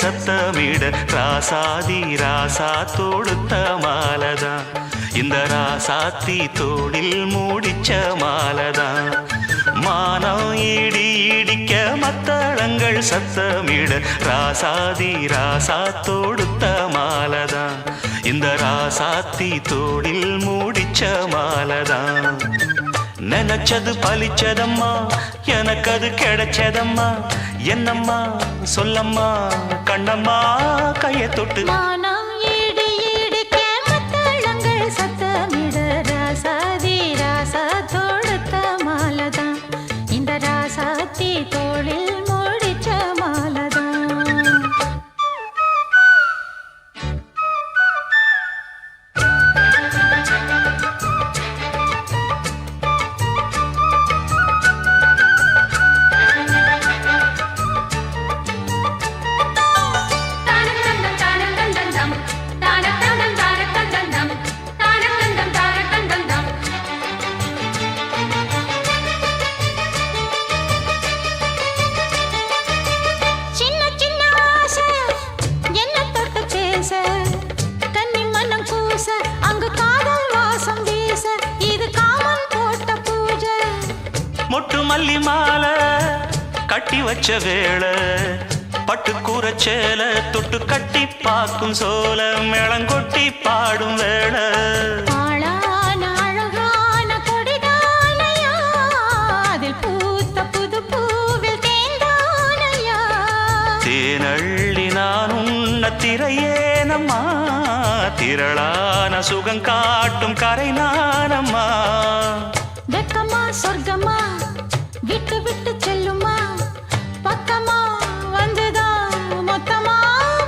சத்தமிட ராசாதி ராசா தொடுத்த மாலதான் இந்த ராசாத்தி தோளில் மூடிச்ச மாலதான் மானம் இடி இடிக்க மத்தளங்கள் சத்தமிட ராசாதி ராசா தொடுத்த மாலதான் இந்த ராசாத்தி தோளில் மூடிச்ச மாலதான் நினைச்சது பலிச்சதம்மா எனக்கு அது கிடைச்சதம்மா என்னம்மா சொல்லம்மா கண்ணம்மா கையை தொட்டு தோளில் மூடிச்ச மாலதான் மொட்டு மல்லி மாலை கட்டி வச்ச வேளை பட்டுக்கூற சேல தொட்டு கட்டி பார்க்கும் சோல மேளங்கொட்டி பாடும் வேளை தேனள்ளி நான் உன்ன திரையேனம்மா திரளான சுகம் காட்டும் கரை நானம்மா வெக்கமா சொர்க்கமா விட்டு விட்டு செல்லுமா பக்கமா வந்துதான் மொத்தமா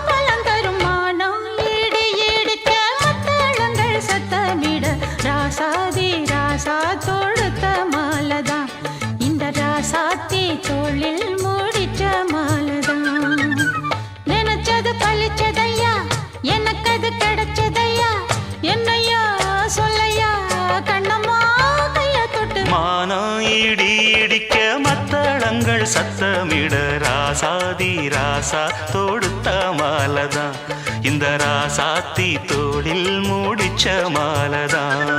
பலம் தரும் மானம் ஈடு ஈடுக்க மத்தளங்கள் சத்தமிட ராசாதி ராசா தொடுத்த மாலதான் இந்த ராசாத்தி தோளில் மூடிச்ச மாலதான் நினைச்சது பழிச்சதையா எனக்கு அது கிடைச்சதையா என்னையா சொல்லையா கண்ணம்மா மானம் இடி இடிக்க மத்தளங்கள் சத்தமிட ராசாதி ராசா தொடுத்த மாலதான் இந்த ராசாத்தி தோளில் மூடிச்ச மாலதான்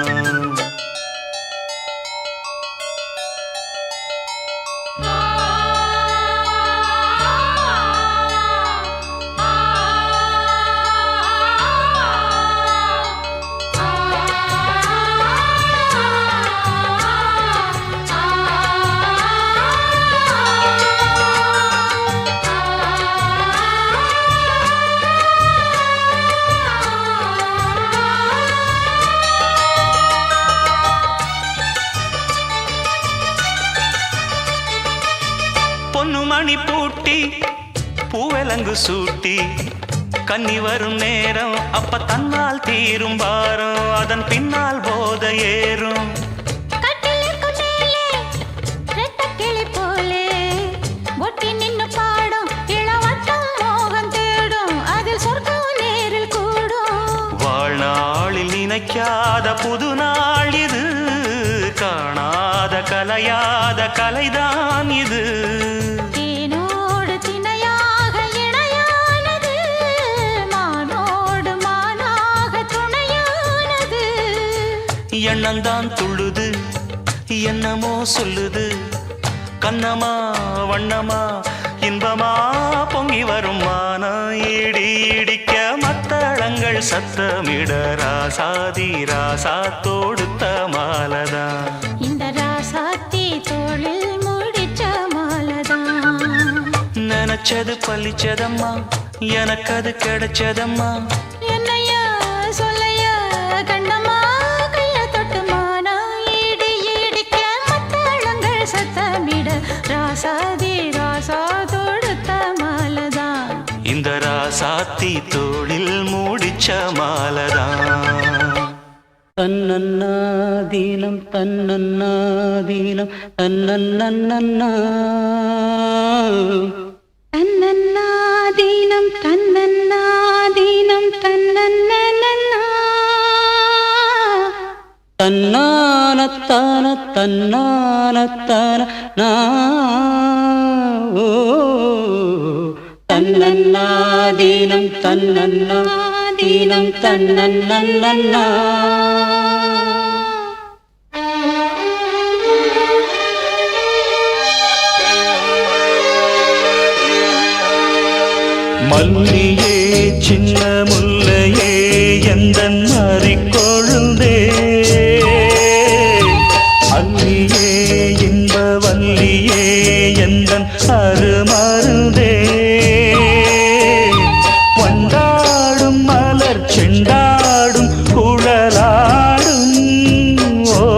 பொன்னுமணி பூட்டி பூவலங்கு சூட்டி கன்னி வரும் நேரம் அப்ப தன்னால் தீரும் பாரம் அதன் பின்னால் போத ஏறும் ஒட்டி நின்னு பாடும் இளவட்டம் மோகம் தேடும் அதில் சொர்க்கம் நேரில் கூடும் வாழ்நாளில் நினைக்காத புது நாள் இது காணாத கலையாத கலைதான் இது தேனோடு திணையாக இணையானது மானோடு மானாக துணையானது எண்ணந்தான் துள்ளுது என்னமோ சொல்லுது கண்ணமா வண்ணமா இன்பமா பொங்கி வரும் மானம் இடி இடிக்க மத்தளங்கள் சத்தமிட ராசாதி ராசா தொடுத்த மாலதான் இந்த ராசாத்தி தோளில் மூடிச்ச மாலதான் நினைச்சது பழிச்சதம்மா எனக்கு அது கிடைச்சதம்மா என்னையா சொல்லையா கண்ணம்மா கைய தொட்டு மானா ஈடு ஈடிக்க மத்தளங்கள் சத்தமிட ராசாதி ராசா தொடுத்த மாலதான் இந்த ராசாத்தி தோளில் மூடிச்ச மாலதான் தன்னன்னாதீனம் தன்னன்னாதீனம் தன்னன்னன்னா தன்னன்னாதீனம் தன்னன்னாதீனம் தன்னன்னன்னா தன்னானத்தான தன்னானத்தான நா ஓ தன்னன்னா தீனம் தன்னன்னா தீனம் தன்னன்னா மல்லியே சின்ன முல்லையே எந்தன் மாறிக்கொழுந்தே அல்லியே இன்ப வல்லியே எந்தன் அருமருந்தே வண்டாடும் மலர் செண்டாடும் குழலாடும் ஓ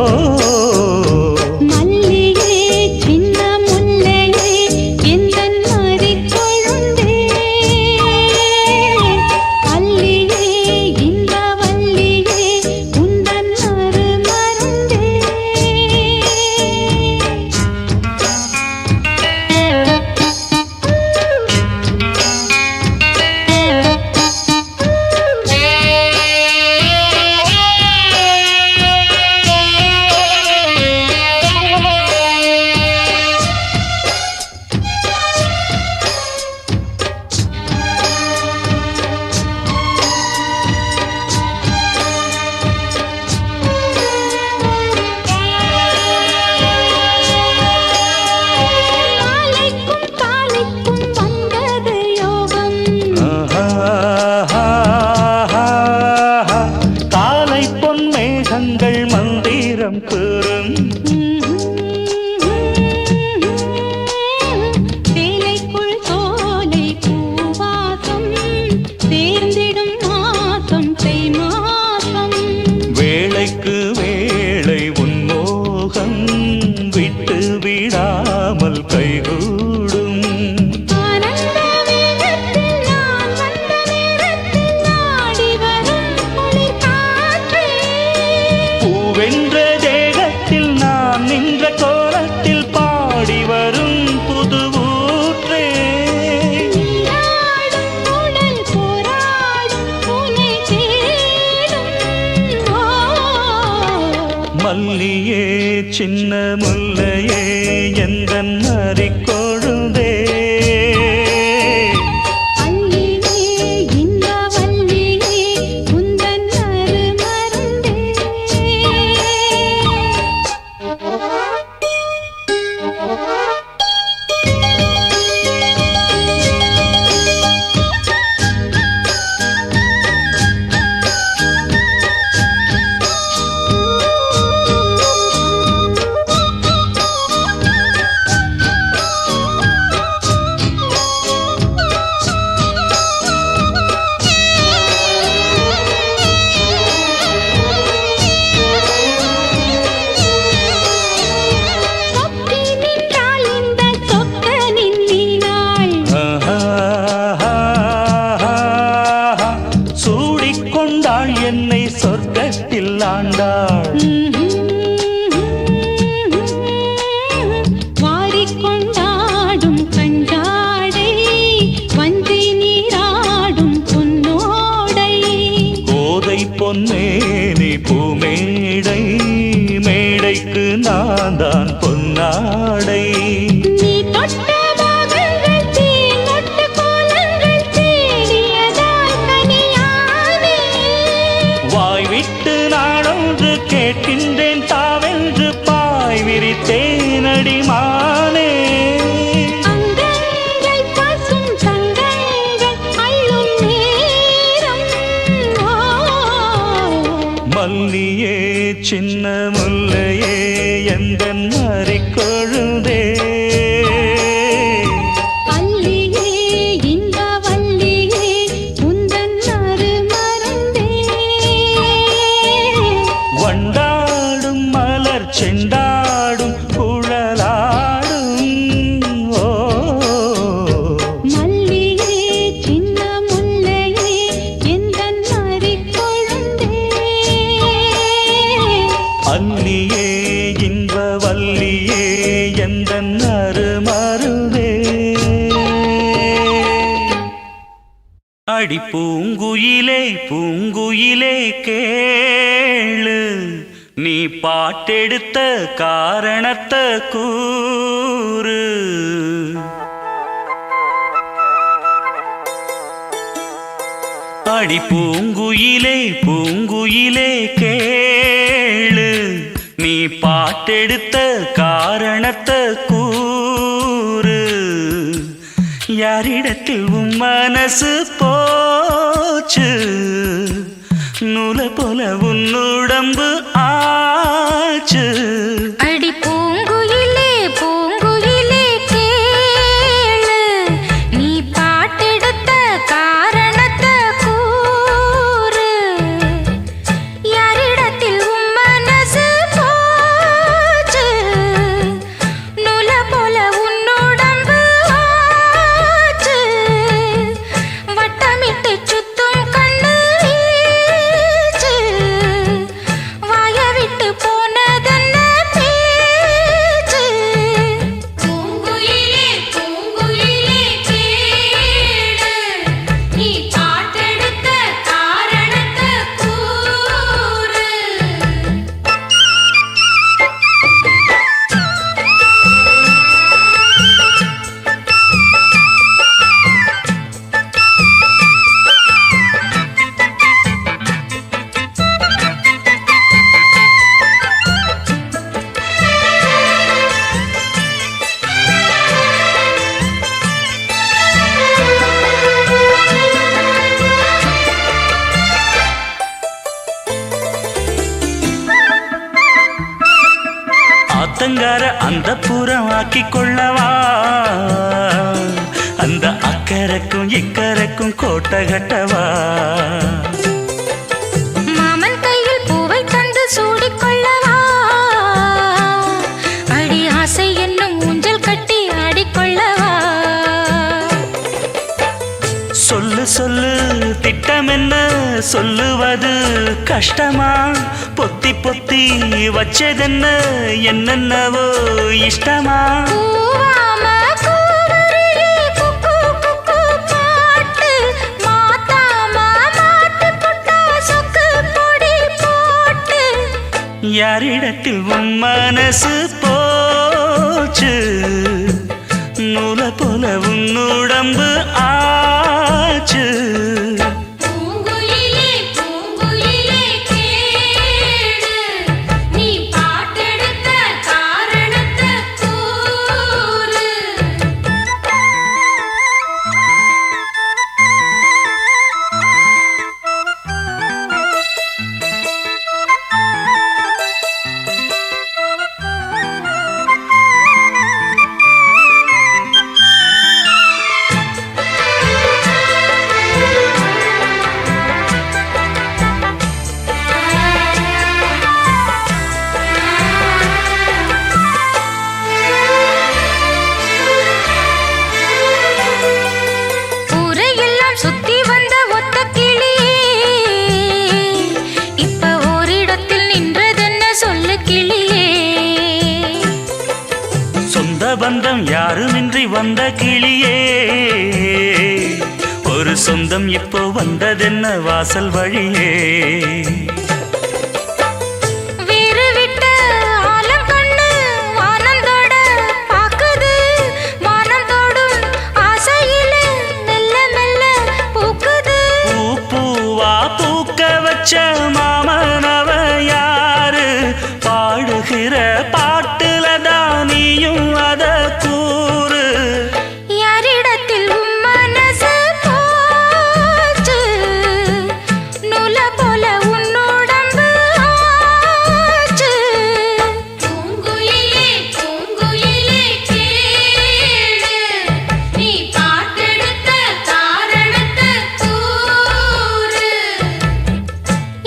மல்லியே சின்ன முல்லையே எந்தன் மாறிக்கொழுந்தே அல்லியே இன்ப வல்லியே உந்தன் அருமருந்தே தாலைக்கும் வந்தது யோகம் காலை பொன் மேகங்கள் மந்திரம் கூறும் சேலைக்குள் சோலை பூவாசம் சேர்ந்திடும் மாசம் தை மாசம் வேளைக்கு வேளை உன்மோகம் விட்டு விடாமல் கைகூடும் ஆனந்த வேகத்தில் நான் வந்த நேரத்தில் நாடி வரும் குளிர் காற்றே பூவென்ற தேகத்தில் நான் நின்ற கோலத்தில் பாடி வரும் புது ஊற்றே நீராடும் உடல் போராடும் உனை தேடும் ஓ மல்லியே சின்ன முல்லையே எந்தன் மாறிக்கொழுந்தே அல்லியே இன்ப வல்லியே உந்தன் அருமருந்தே சொக்கி நின்றாள் இந்த சொக்கனின் நீனாள் சூடிக்கொண்டாள் என்னை சொர்க்கத்தில் ஆண்டாள் வாரிக்கொண்டாடும் கஞ்சாடை வஞ்சி நீராடும் பொன்னோடை கோதை பொன்னேனி பூமேடை மேடைக்கு நான் தான் பொன்னாடை நீ தொட்ட பாகங்கள் தேனொட்டு கோலங்கள் தேடியதால் கனியானே வாய் விட்டு நாடொன்று கேட்கின்றேன் தாவென்று பாய் விரித்தேனடி மானே அங்கங்கள் பசும் தங்கங்கள் அள்ளும் நேரம் ஓ மல்லியே சின்ன முல்லையே எந்தன் மாறிக்கொழுந்தே அல்லியே இன்ப வல்லியே உந்தன் அருமருந்தே வண்டாடும் மலர் செண்டாடும் குழலாடும் ஓ மல்லியே சின்ன முல்லையே எந்தன் மாறிக்கொழுந்தே அல்லியே இன்ப வல்லியே எந்தன் அருமருதே அடி பூங்குயிலே பூங்குயிலே கேளு நீ பாட்டெடுத்த காரணத்தை கூறு அடி பூங்குயிலே பூங்குயிலே கேளு நீ பாட்டெடுத்த காரணத்தை கூறு யாரிடத்தில் உன் மனசு போச்சு நூல போல உன்னுடம்பு ஆச்சு அடி பூங்குயிலே பூங்குயிலே கேளு நீ பாட்டெடுத்த காரணத்தை கூறு யாரிடத்தில் உன் மனசு போச்சு நூல போல உன்னுடம்பு ஆச்சு வட்டமிட்டு சுத்தும் கண்ணு வீச்சு வாய விட்டு போனதென்ன பேச்சு பூங்குயிலே பூங்குயிலே கேளு நீ பாட்டெடுத்த காரணத்தை கூறு ஆத்தங்கார அந்த புறம் ஆக்கி கொள்ளவா அந்த அக்கறைக்கும் இக்கரைக்கும் கோட்டை கட்டவா மாமன் கையில் பூவை தந்து சூடிக்கொள்ளவா அடி ஆசை என்னும் ஊஞ்சல் கட்டி ஆடிக்கொள்ளவா சொல்லு சொல்லு திட்டம் என்ன சொல்லுவது கஷ்டமா பொத்தி பொத்தி வச்சதென்ன என்னென்னவோ இஷ்டமா கூவாம கூவருளி குக்கு குக்கு பாட்டு மாத்தாம மாட்டு புட்டா சொக்கு பொடி போட்டு யாரிடத்தில் உன் மனசு போச்சு நூல போல உன்னுடம்பு ஆச்சு பூங்குயிலே பூங்குயிலே கேளு நீ பாட்டெடுத்த காரணத்தை கூறு ஊரையெல்லாம் சுத்தி வந்த ஒத்த கிளியே இப்ப ஓரிடத்தில் நின்றதென்ன சொல்லு கிளியே சொந்த பந்தம் யாருமின்றி வந்த கிளியே ஒரு சொந்தம் இப்போ வந்ததென்ன வாசல் வழியே வீறு விட்ட ஆலங்கண்ணு வானந்தோட பாக்குது வானந்தோடும் ஆசையில மெல்ல மெல்ல பூக்குது பூ பூவா பூக்க வச்ச மாமனவ யாரு பாடுகிற பாட்டுல தானியும் அத கூறு யாரிடத்தில் உன் மனசு போச்சு நூல போல உன்னுடம்பு ஆச்சு பூங்குயிலே பூங்குயிலே கேளு நீ பாட்டெடுத்த காரணத்தை கூறு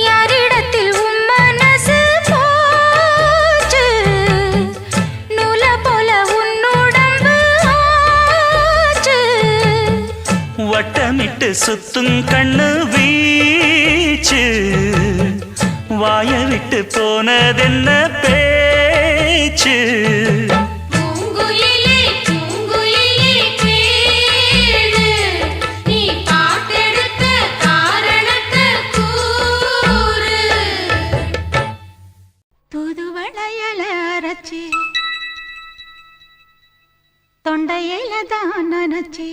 யாரிடத்தில் உன் மனசு போச்சு நூல போல உன்னுடம்பு ஆச்சு வட்டமிட்டு சுத்தும் கண்ணு வீச்சு வாய விட்டு போனதென்ன பேச்சு பூங்குயிலே பூங்குயிலே கேளு நீ பாட்டெடுத்த காரணத்தை கூறு தூதுவளையல அரைச்சி தொண்டையில தான் நினைச்சி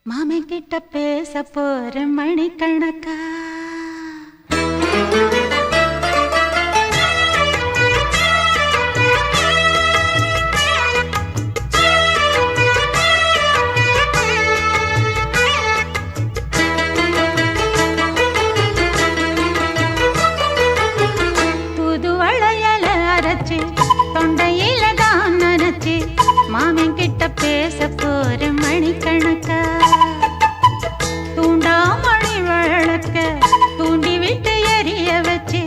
மாமன் கிட்ட கிட்ட பேச போற மணிக்கணக்கா தூதுவளையல அரைச்சு தொண்டையில தான் நனைச்சு மாமன் கிட்ட பேச போற மணிக்கணக்கா தூண்டாமணி விளக்க தூண்டி விட்டு எரிய வச்சு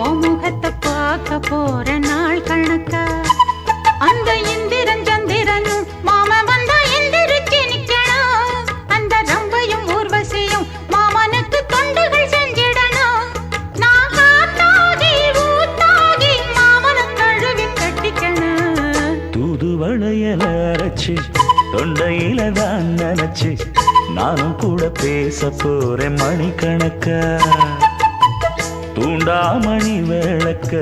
உன் முகத்தை பார்க்க போற நாள் கணக்கா அந்த இந்திரன் சந்திரனும் மாமன் வந்தா எந்திரிச்சு நிக்கணும் அந்த ரம்பையும் ஊர்வசியும் மாமனுக்கு தொண்டுகள் செஞ்சிடணும் நான் காத்தாகி ஊத்தாகி மாமனை கழுவி கட்டிக்கணும் தூதுவளையல அரைச்சு தொண்டையில தான் நினைச்சு நானும் கூட பேச போறேன் மணிக்கணக்கா தூண்டாமணி விளக்க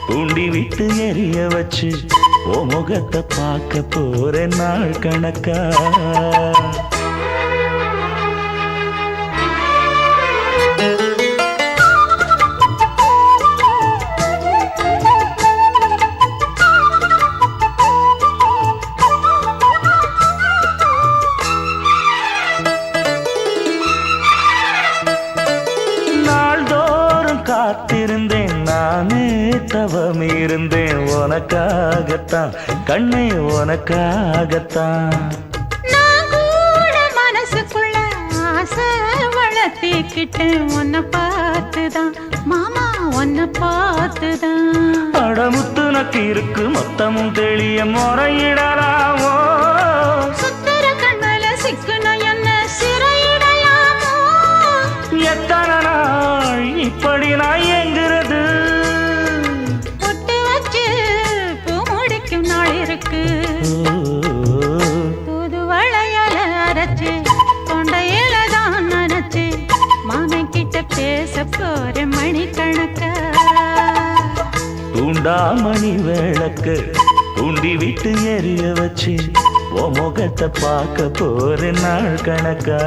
தூண்டி விட்டு எரிய வச்சு ஓ முகத்தை பார்க்க போறேன் நாள் கணக்கா காத்திருந்தேன் நானே தவம் இருந்தேன் உனக்காகத்தான் கண்ணே உனக்காகத்தான் நான் கூட மனசுக்குள்ள ஆசை வளர்த்திக்கிட்டேன் உன்னை பார்த்துதான் மாமா உன்னை பார்த்துதான் அடமுத்து நக்கு இருக்கு மொத்தமும் தெளிய முறையிடலாமோ சுத்தர கண்ணல சிக்குன என்ன சிறையிடலாமோ எத்தனை நாள் இப்படி நான் எங்கிறது பொட்டு வச்சு பூ முடிக்கும் நாள் இருக்கு தூதுவளையல அரைச்சு தொண்டையில தான் நனைச்சு மாமன் கிட்ட பேச போற மணிக்கணக்கா தூண்டாமணி விளக்கு தூண்டி விட்டு எரிய வச்சு ஓ முகத்தை பார்க்க போறேன் நாள் கணக்கா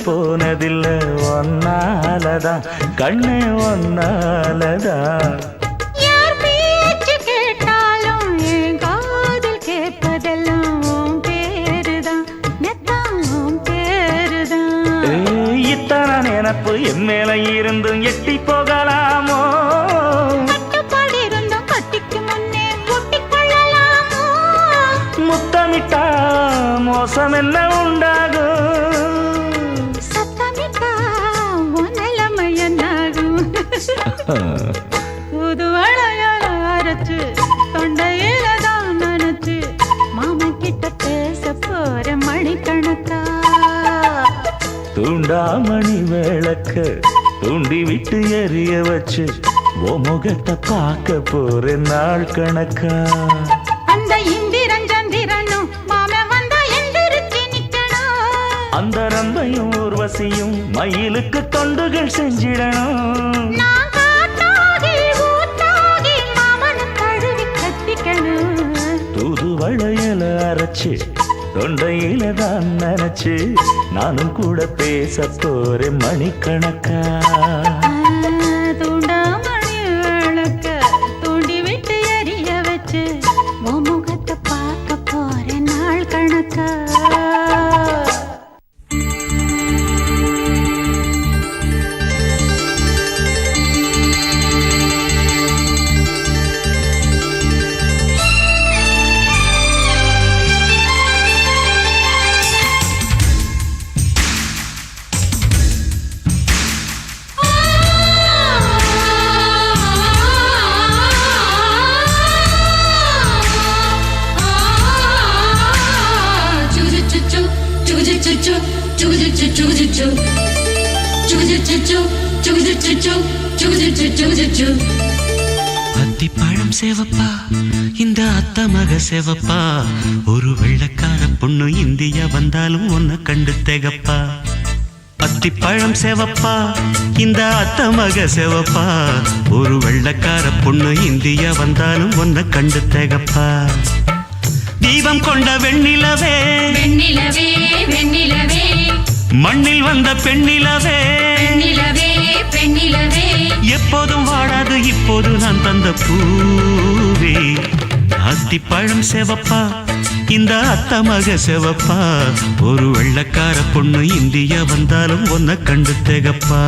போனதில்ல ஒன்னாலதான் கண்ணே ஒன்னாலதான் யார் பேச்சு கேட்டாலும் என் காதில் கேட்பதெல்லாம் உன் பேருதான் நெத்தான் உன் பேருதான் இத்தனை நினப்பு என் மேல இருந்தும் எட்டி போகலாமோ கட்டுப்பாடு இருந்தும் கட்டிக்கு முன்னே ஒட்டிக்கொள்ளலாமோ முத்தமிட்டா மோசம் என்ன உண்டாகும் புதுவளையல அரைச்சு தொண்டையில தான் நனைச்சு மாமன் கிட்ட பேச போற மணிக்கணக்கா தூண்டாமணி விளக்க தூண்டி விட்டு எரிய வச்சு ஓ முகத்தை பார்க்க போறேன் நாள் கணக்கா அந்த இந்திரன் சந்திரனும் மாமன் வந்தா எந்திரிச்சு நிக்கணும் அந்த ரம்பையும் ஊர்வசியும் மயிலுக்கு தொண்டுகள் செஞ்சிடணும் நான் காத்தாகி ஊத்தாகி மாமனை கழுவி கட்டிக்கணும் தூதுவளையல அரைச்சு தொண்டையில தான் நினைச்சு நானும் கூட பேச போறேன் மணிக்கணக்கா தூண்டாமணி விளக்க தூண்டி விட்டு எரிய வச்சு உன் முகத்தை பார்க்க போற நாள் கணக்கா ஜுஜு அத்திப்பழம் சேவப்பா இந்த அத்த மக சேவப்பா ஒரு வெள்ளக்கார பொண்ணு இந்தியா வந்தாலும் உன்னை கண்டு தேகப்பா அத்திப்பழம் சேவப்பா இந்த அத்த மக சேவப்பா ஒரு வெள்ளக்கார பொண்ணு இந்தியா வந்தாலும் உன்னை கண்டு தேகப்பா தீபம் கொண்ட வெண்ணிலவே வெண்ணிலவே வெண்ணிலவே மண்ணில் வந்த பெண்ணிலவே பெண்ணிலவே பெண்ணிலவே எப்போதும் வாடாது இப்போது நான் தந்த பூவே அத்திப்பழம் சேவப்பா இந்த அத்த மக சேவப்பா ஒரு வெள்ளக்கார பொண்ணு இந்தியா வந்தாலும் உன்னை கண்டு தேகப்பா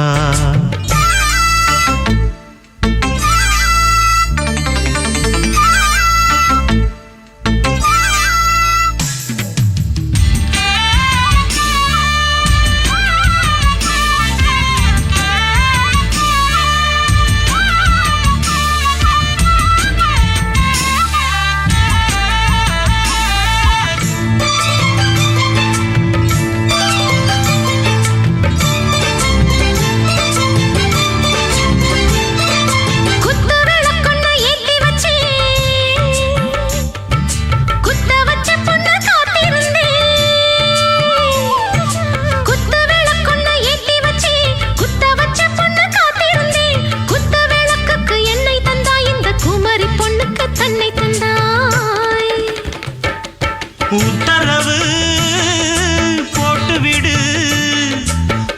உத்தரவு போட்டுவிடு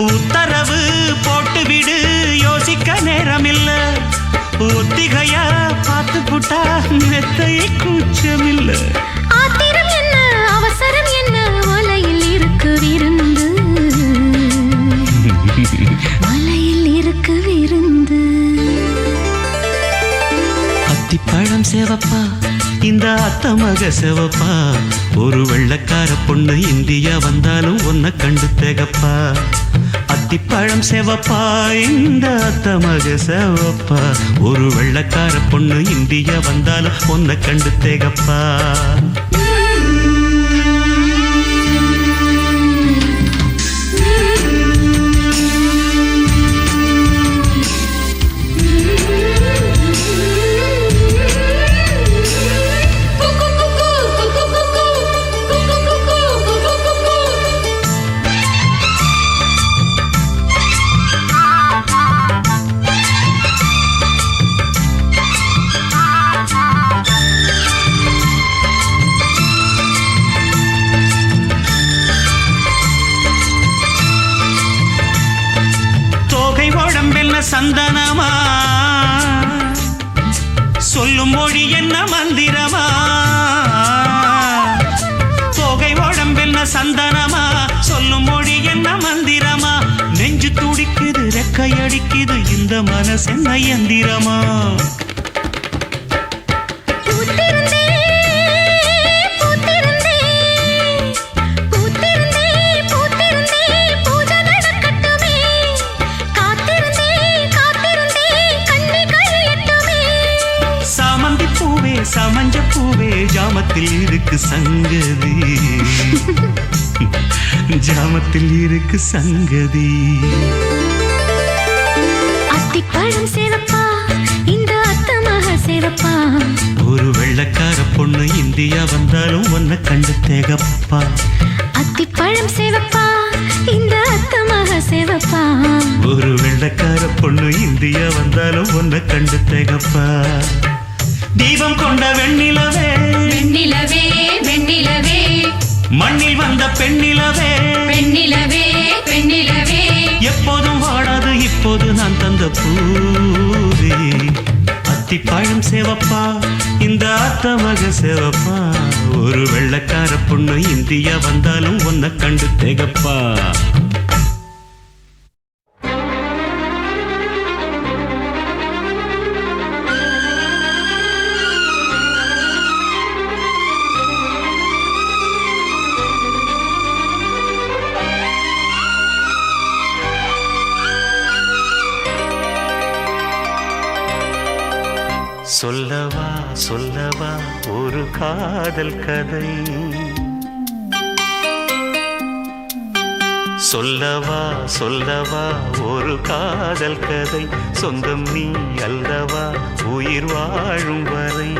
உத்தரவு போட்டுவிடு யோசிக்க நேரமில்ல ஒத்திகையா பார்த்து புட்டா மெத்தை கூச்சமில்ல ஆத்திரம் என்ன அவசரம் என்ன மலையில் இருக்கு விருந்து மலையில் இருக்கு விருந்து அத்திப்பழம் சேவப்பா இந்த அத்த மக சேவப்பா ஒரு வெள்ளக்கார பொண்ணு இந்தியா வந்தாலும் உன்னை கண்டு தேகப்பா அத்திப்பழம் சேவப்பா இந்த அத்த மக சேவப்பா ஒரு வெள்ளக்கார பொண்ணு இந்தியா வந்தாலும் உன்னை கண்டு தேகப்பா சந்தனமா சொல்லும் மொழி என்ன மந்திரமா தோகை உடம்பென்ன சந்தனமா சொல்லும் மொழி என்ன மந்திரமா நெஞ்சு துடிக்குது ரெக்கை அடிக்குது இந்த மனசு என்ன எந்திரமா சமஞ்ச பூவே ஜாமத்தில் இருக்கு சங்கதி ஜாமத்தில் இருக்கு சங்கதி அத்திப்பழம் சேவப்பா இந்த அத்த மக சேவப்பா ஒரு வெள்ளக்கார பொண்ணு இந்தியா வந்தாலும் உன்னை கண்டு தேகப்பா அத்திப்பழம் சேவப்பா இந்த அத்த மக சேவப்பா ஒரு வெள்ளக்கார பொண்ணு இந்தியா வந்தாலும் உன்னை கண்டு தேகப்பா தீபம் கொண்ட வெண்ணிலவே வெண்ணிலவே வெண்ணிலவே மண்ணில் வந்த பெண்ணிலவே பெண்ணிலவே பெண்ணிலவே எப்போதும் வாடாது இப்போது நான் தந்த பூவே அத்திப்பழம் சேவப்பா இந்த அத்த மக சேவப்பா ஒரு வெள்ளக்கார பொண்ணு இந்தியா வந்தாலும் உன்னை கண்டு தேகப்பா சொல்லவா சொல்லவா ஒரு காதல் கதை சொல்லவா சொல்லவா ஒரு காதல் கதை சொந்தம் நீ அல்லவா உயிர் வாழும் வரை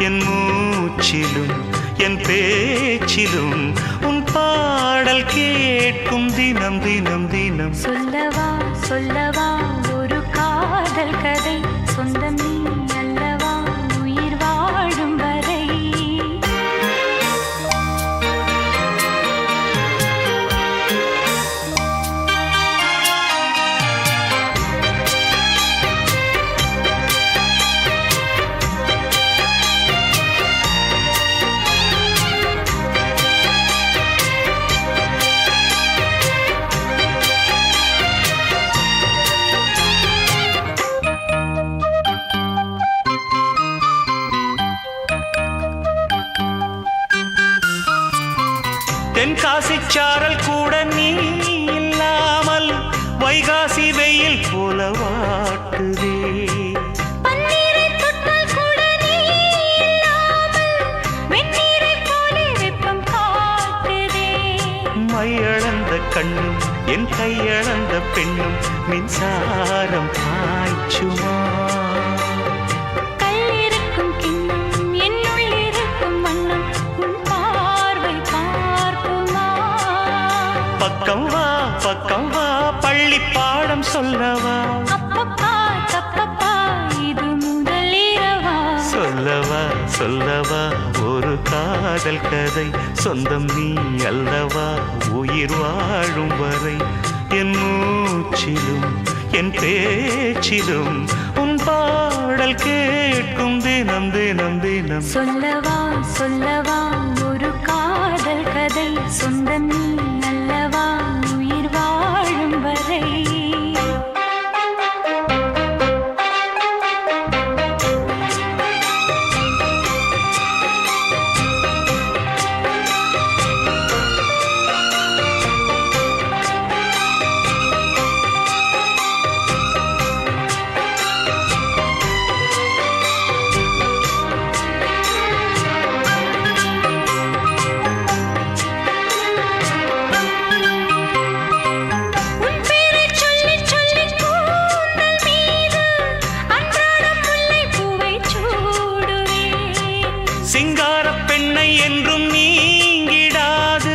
என் மூச்சிலும் என் பேச்சிலும் உன் பாடல் கேட்கும் தினம் தினம் தினம் சொல்லவா சொல்லவா ஒரு காதல் கதை சொந்தம் நீ அல்லவா உயிர் வாழும் வரை தென்காசி சாரல் கூட நீ இல்லாமல் வைகாசி வெயில் போல வாட்டுதே பன்னீரை தொட்டால் கூட நீ இல்லாமல் வெந்நீரை போல வெப்பம் காட்டுதே மையளந்த கண்ணும் என் கையளந்த பெண்ணும் மின்சாரம் பாய்ச்சுமா கல்லிருக்கும் கிண்ணம் என்னுள் இருக்கும் வண்ணம் உன் பார்வை பார்க்குமா பக்கம் வா பள்ளி பாடம் சொல்லவா அப்பப்பா தப்பப்பா இது முதலிரவா சொல்லவா சொல்லவா ஒரு காதல் கதை சொந்தம் நீ அல்லவா உயிர் வாழும் வரை என் மூச்சிலும் என் பேச்சிலும் உன் பாடல் கேட்கும் தினம் தினம் தினம் சொல்லவா சொல்லவா ஒரு காதல் கதை சொந்தம் நீ அல்லவா உயிர் வாழும் வரை சிங்கார பெண்ணை என்றும் நீங்கிடாது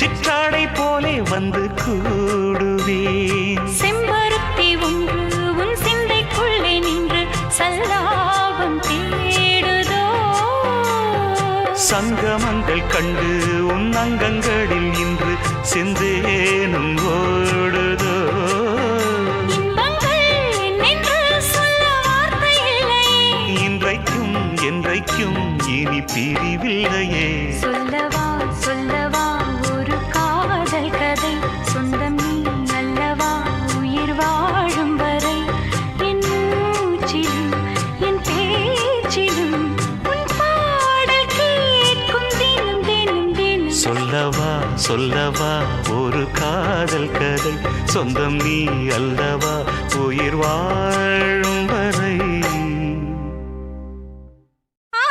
சிற்றாடை போலே வந்து கூடுவேன் செம்பருத்தி ஒன்று உன் சிந்தைக்குள்ளே நின்று சல்லாபம் தேடுதோ சங்கமங்கள் கண்டு உன் அங்கங்களில் இன்று செந்தேனும் ஓடுதோ இன்பங்கள் என்னென்று சொல்ல வார்த்தை இல்லையே இன்றைக்கும் என்றைக்கும் இனி பிரிவில்லையே சொல்லவா சொல்லவா ஒரு காதல் கதை சொந்தம் நீ அல்லவா உயிர் வாழும் வரை என் மூச்சிலும் என் பேச்சிலும் உன் பாடல் கேட்கும் தினம் தினம் தினம் சொல்லவா சொல்லவா ஒரு காதல் கதை சொந்தம் நீ அல்லவா உயிர் வாழும் வரை ஆ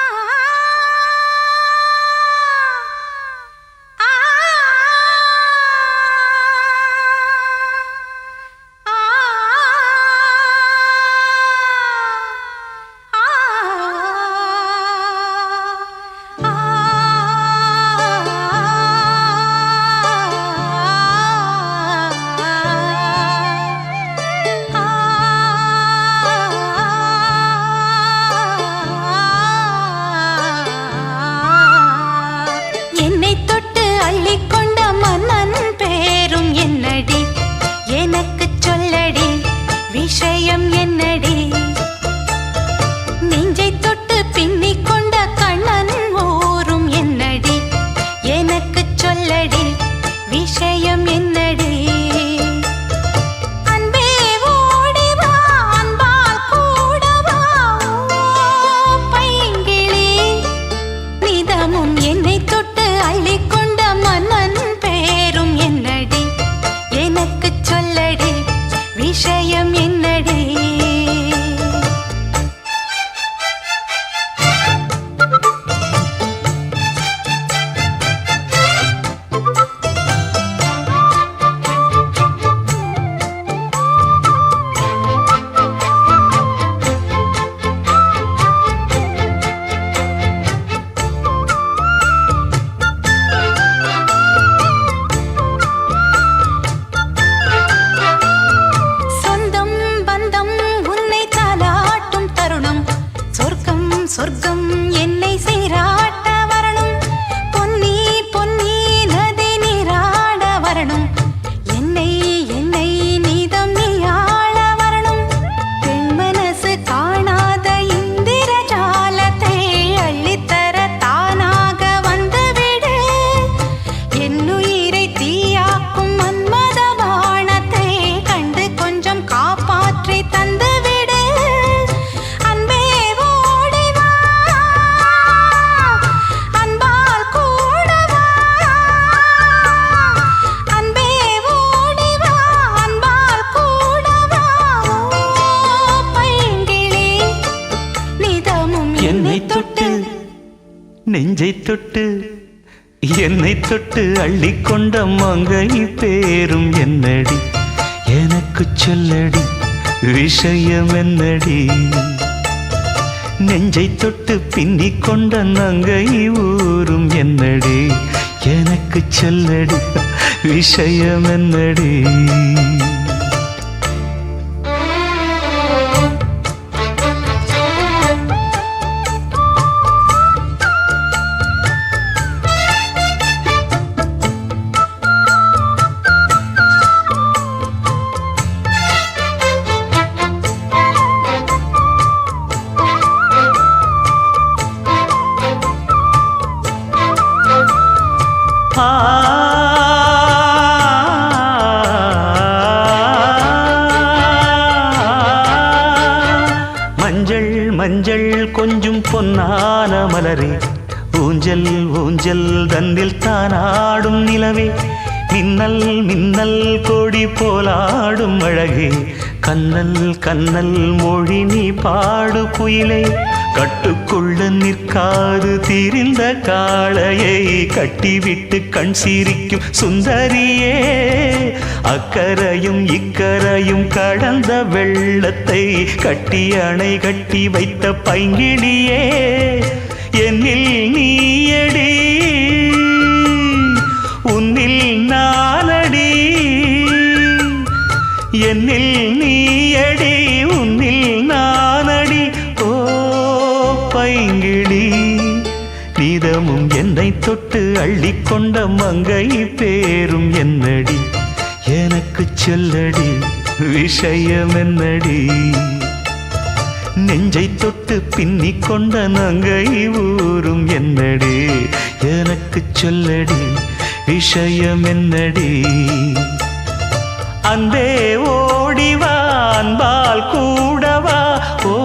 சொர்க்கம் என்னை சீராட்ட வரணும், பொன்னி பொன்னி நதி நீராட வரணும், என்னை என்னை நீதம் நீயாள வரணும். பெண் மனசு காணாத இந்திர ஜாலத்தை அள்ளித்தர தானாக வந்துவிடு. என்னுயிரை தீயாக்கும் மன்மத பாணத்தை கண்டு கொஞ்சம் காப்பாற்றி தந்துவிடு. அன்பே ஓடி வா, அன்பால் கூட வா. அன்பே ஓடி வா, அன்பால் கூட வா. ஓ பைங்கிளி, நிதமும் என்னை தொட்டு நெஞ்சை தொட்டு என்னை தொட்டு அள்ளிக்கொண்ட மங்கை பேரும் என்னடி, எனக்கு சொல்லடி விஷயம் என்னடி. நெஞ்சை தொட்டு பின்னிக் கொண்ட நங்கை ஊரும் என்னடி, எனக்கு சொல்லடி விஷயம் என்னடி. மஞ்சள் மஞ்சள் கொஞ்சம் பொன்னான மலரே, ஊஞ்சல் ஊஞ்சல் தன்னில் தானாடும் நிலவே, மின்னல் மின்னல் கொடி போலாடும் அழகே, கண்ணல் கண்ணல் மொழி நீ பாடு குயிலே. கட்டுக்குள்ள நிற்காது திரிந்த காளையை கட்டிவிட்டு கண் சிரிக்கும் சுந்தரியே, அக்கரையும் இக்கரையும் கடந்த வெள்ளத்தை கட்டி அணை கட்டி வைத்த பைங்கிளியே. என்னில் நீயடி, உன்னில் நானடி. என்னில் நீயடி, உன்னில் நானடி. ஓ பைங்கிளி, நீதமும் என்னை தொட்டு அள்ளிக்கொண்ட மங்கை பேரும் என்னடி, எனக்கு சொல்லடி விஷயம் என்னடி. நெஞ்சை தொட்டு பின்னிக் கொண்ட நங்கை ஊரும் என்னடி, எனக்கு சொல்லடி விஷயம் என்னடி. அன்பே ஓடிவா, அன்பால் கூடவா. ஓ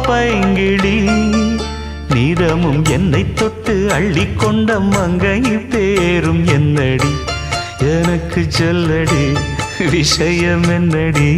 பைங்கிளி, நீதமும் என்னை தொட்டு அள்ளிக்கொண்ட மங்கை பேரும் என்னடி, எனக்கு சொல்லடி விஷயம் என்னடி.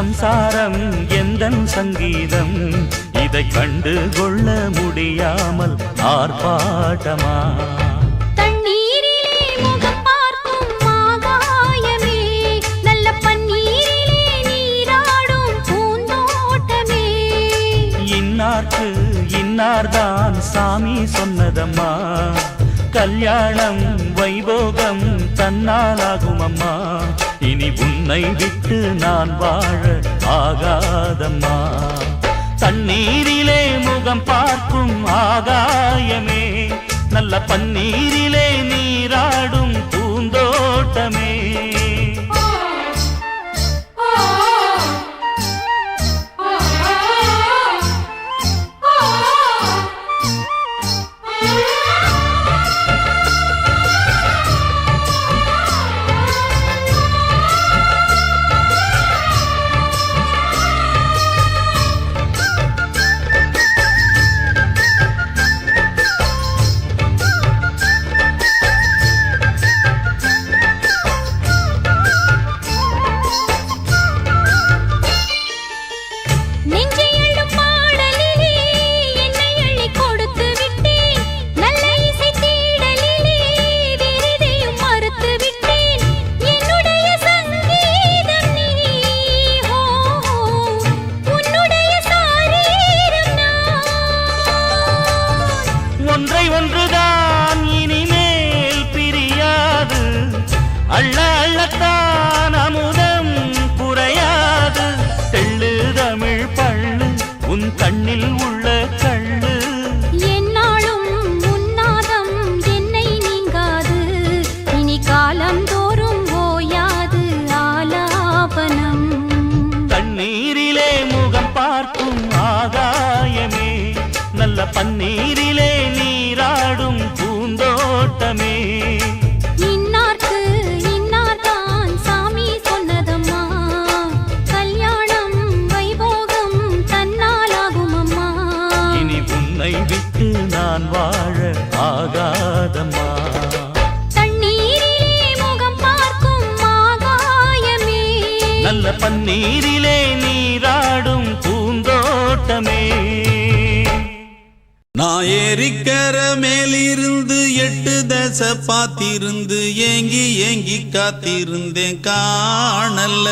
சம்சாரம் எந்தன் சங்கீதம் இதை கண்டு கொள்ள முடியாமல் ஆர்ப்பாட்டமா தண்ணீரிலே முகம் பார்க்கும் ஆகாயமே நல்ல பன்னீரிலே நீராடும் பூந்தோட்டமே இன்னார்க்கு இன்னார்தான் சாமி சொன்னதம்மா கல்யாணம் வைபோகம் தன்னாலாகும் அம்மா இனி உன்னை விட்டு நான் வாழ ஆகாதம்மா தண்ணீரிலே முகம் பார்க்கும் ஆகாயமே நல்ல பன்னீரிலே நீராடும் பூந்தோட்டமே ஒன்றுதான் இனிமேல் பிரியாது அள்ள அள்ளத்தான் அமுதம் குறையாது தெள்ளு தமிழ் பள்ளு உன் கண்ணில் உள்ள கள்ளு என்னாலும் உன்னாதம் என்னை நீங்காது இனி காலம் தோறும் ஓயாது ஆலாபனம் தண்ணீரிலே முகம் பார்க்கும் ஆகாயமே நல்ல பன்னீரிலே நீராடும் பூந்தோட்டமே இன்னார்க்கு இன்னார்தான் சாமி சொன்னதம்மா கல்யாணம் வைபோகம் தன்னாலாகும் அம்மா இனி உன்னை விட்டு நான் வாழ ஆகாதம்மா தண்ணீரிலே முகம் பார்க்கும் ஆகாயமே நல்ல பன்னீரிலே நீராடும் பூந்தோட்டமே நான் ஏரிக்கர மேலிருந்து 8 தசை பார்த்திருந்து ஏங்கி ஏங்கி காத்திருந்தேன் காணல்ல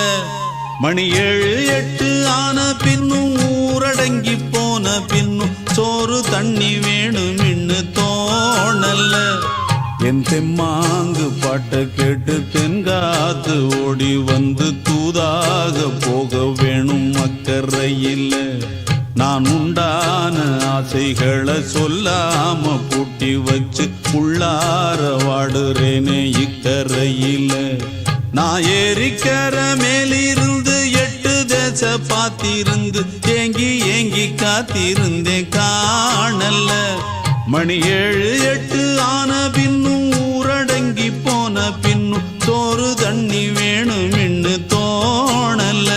மணி 7 8 ஆன பின்னும் ஊரடங்கி போன பின்னும் சோறு தண்ணி வேணும் இன்னு தோணல்ல என் தெம்மாங்கு பாட்டை கேட்டு தென்காத்து ஓடி வந்து தூதாக போக வேணும் அக்கறையில் நான் உண்டான ஆசைகளை சொல்லாம பூட்டி வச்சு உள்ளார வாடுறேனே இக்கரையில நான் ஏரிக்கர மேலிருந்து 8 தசை பார்த்திருந்து ஏங்கி ஏங்கி காத்திருந்தேன் காணல்ல மணி 7 8 ஆன பின்னும் ஊரடங்கி போன பின்னும் சோறு தண்ணி வேணும் இன்னு தோணல்ல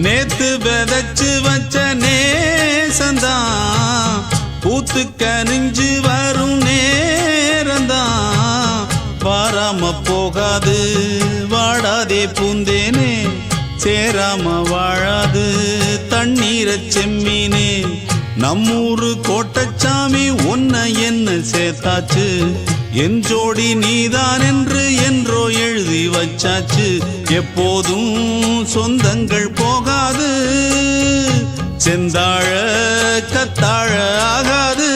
நேத்து விதைச்சு வச்ச நேசந்தான் பூத்து கனிஞ்சு வரும் நேரந்தான் வாராம போகாது வாடாதே பூந்தேனே சேராம வாழாது தண்ணீரை செம்மீனே நம்மூரு கோட்டச்சாமி ஒன்ன என்ன சேர்த்தாச்சு என் ஜோடி நீதான் என்று என்றோ எழுதி வச்சாச்சு எப்போதும் சொந்தங்கள் போகாது செந்தாழ கத்தாழ ஆகாது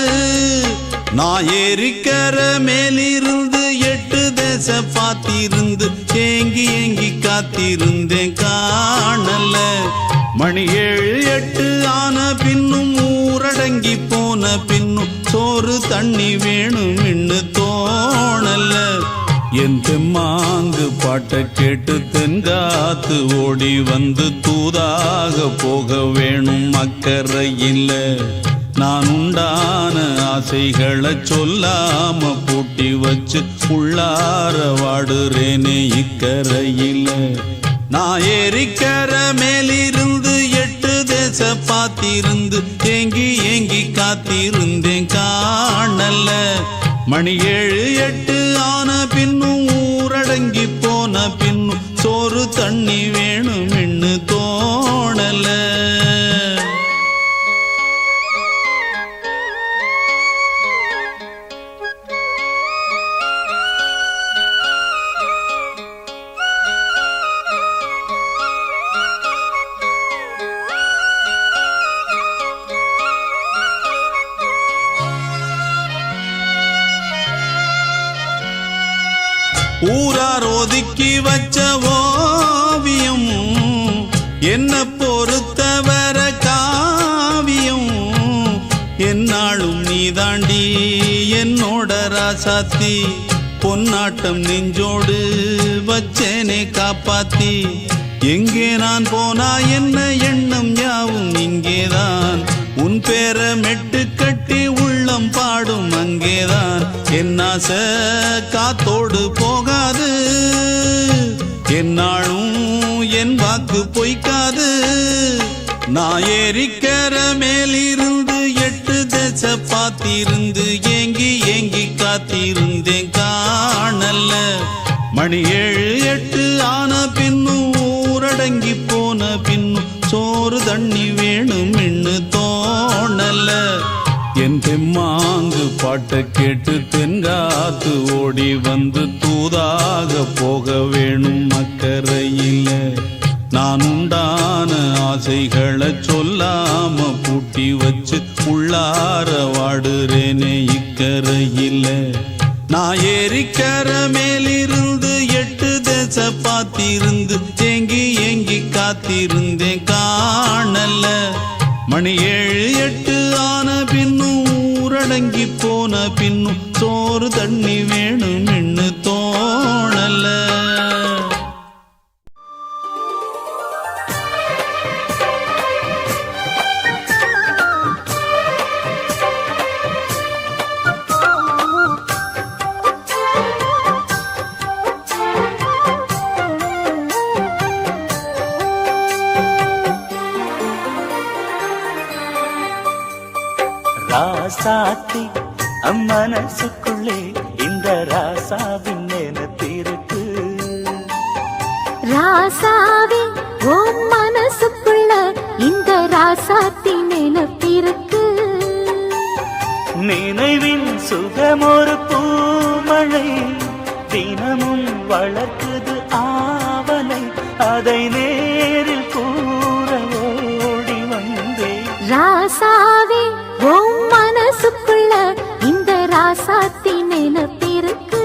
நான் ஏரிக்கர மேலிருந்து 8 தசை பார்த்திருந்து ஏங்கி ஏங்கி காத்திருந்தேன் காணல மணி 7 8 ஆன பின்னும் ஊரடங்கி போன பின்னும் சோறு தண்ணி வேணும் இன்னு தோணல என் தெம்மாங்கு பாட்டை கேட்டு தென்காத்து ஓடி வந்து தூதாக போக வேணும் அக்கறையில். நான் உண்டான ஆசைகளை சொல்லாம பூட்டி வச்சு உள்ளார வாடுறேனே இக்கரையில். நான் ஏரிக்கர மேலிருந்து 8 தேச பார்த்திருந்து ஏங்கி ஏங்கி காத்திருந்தேன் காணல. மணி 7 8 ஆன பின்னும் ஊரடங்கி போன பின்னும் சோறு தண்ணி வேணும்னு தோணல. ஊரார் ஒதுக்கி வச்ச ஓவியம் என்ன பொறுத்தவர காவியம். என்னாலும் நீதாண்டி என்னோட ராசாத்தி, பொன்னாட்டம் நெஞ்சோடு வச்சேனே காப்பாத்தி. எங்கே நான் போனா என்ன எண்ணம் யாவும் இங்கேதான், உன் பேர மெட்டு கட்டி உள்ளம் பாடும் அங்கேதான். என் ஆசை காத்தோடு போகாது, என்னாலும் என் வாக்கு பொய்க்காது. நான் ஏரிக்கர மேலிருந்து 8 தேச பார்த்திருந்து ஏங்கி ஏங்கி காத்திருந்தேன் காணல. மணி 7 8 ஆன பின்னும் ஊரடங்கி போன பின்னும் சோறு தண்ணி வேணும்னு தோணல. என் தெம்மாங்கு பாட்டை கேட்டு தென்காத்து ஓடி வந்து தூதாக போக வேணும் அக்கறையில். நான் உண்டான ஆசைகளை சொல்லாம பூட்டி வச்சு உள்ளார வாடுறேனே இக்கரையில். நான் ஏரிக்கர மேலிருந்து 8 தேச பார்த்திருந்து ஏங்கி ஏங்கி காத்திருந்தேன் காணல. மணி 7 8 ஆன பின்னும் ஊரடங்கி போன பின்னும் சோறு தண்ணி வேணும்னு தோணல. ராசாத்தி அம்மனசுக்குள்ளே இந்த ராசாவின் நினைப்பிருக்கு. ராசாவே உன் மனசுக்குள்ள இந்த ராசாத்தி நினைப்பிருக்கு. நினைவின் சுகமொரு பூமழை தினமும் வளர்க்குது ஆவலை, அதை நேரில் கூற ஓடி வந்தேன். ராசாவே உன் மனசுக்குள்ள இந்த ராசாத்தி நினைப்பிருக்கு.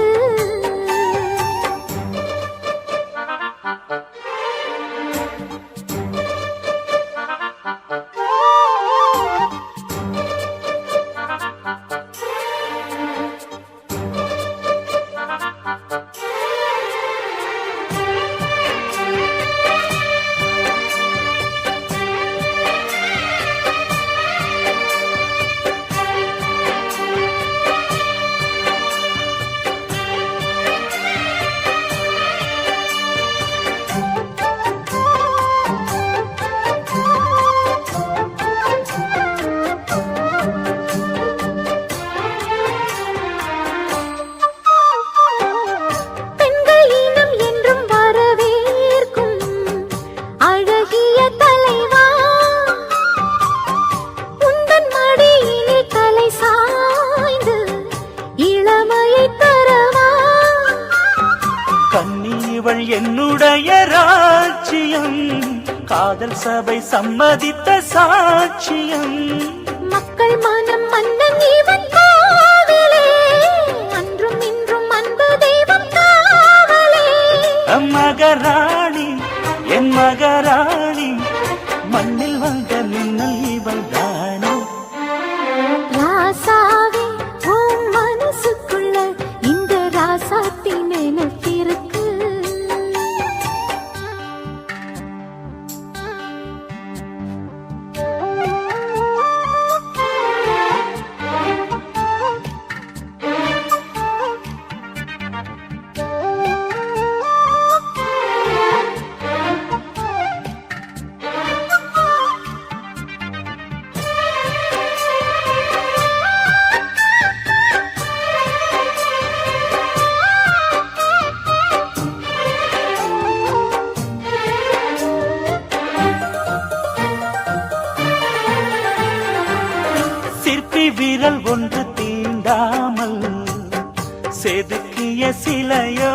இவள் என்னுடைய ராஜ்யம், காதல் சபை சம்மதித்த சாட்சியம். மக்கள் மனம் மன்னன் இவன் கோவிலே, அன்றும் இன்றும் அன்பு தெய்வம் காவலே. மகராணி என் மகராணி, மண்ணில் வந்த மின்னல் இவள் தானே. ராசாவே உன் மனசுக்குள்ள இந்த ராசாத்தி நினைப்பு விரல் ஒன்று தீண்டாமல் செதுக்கிய சிலையோ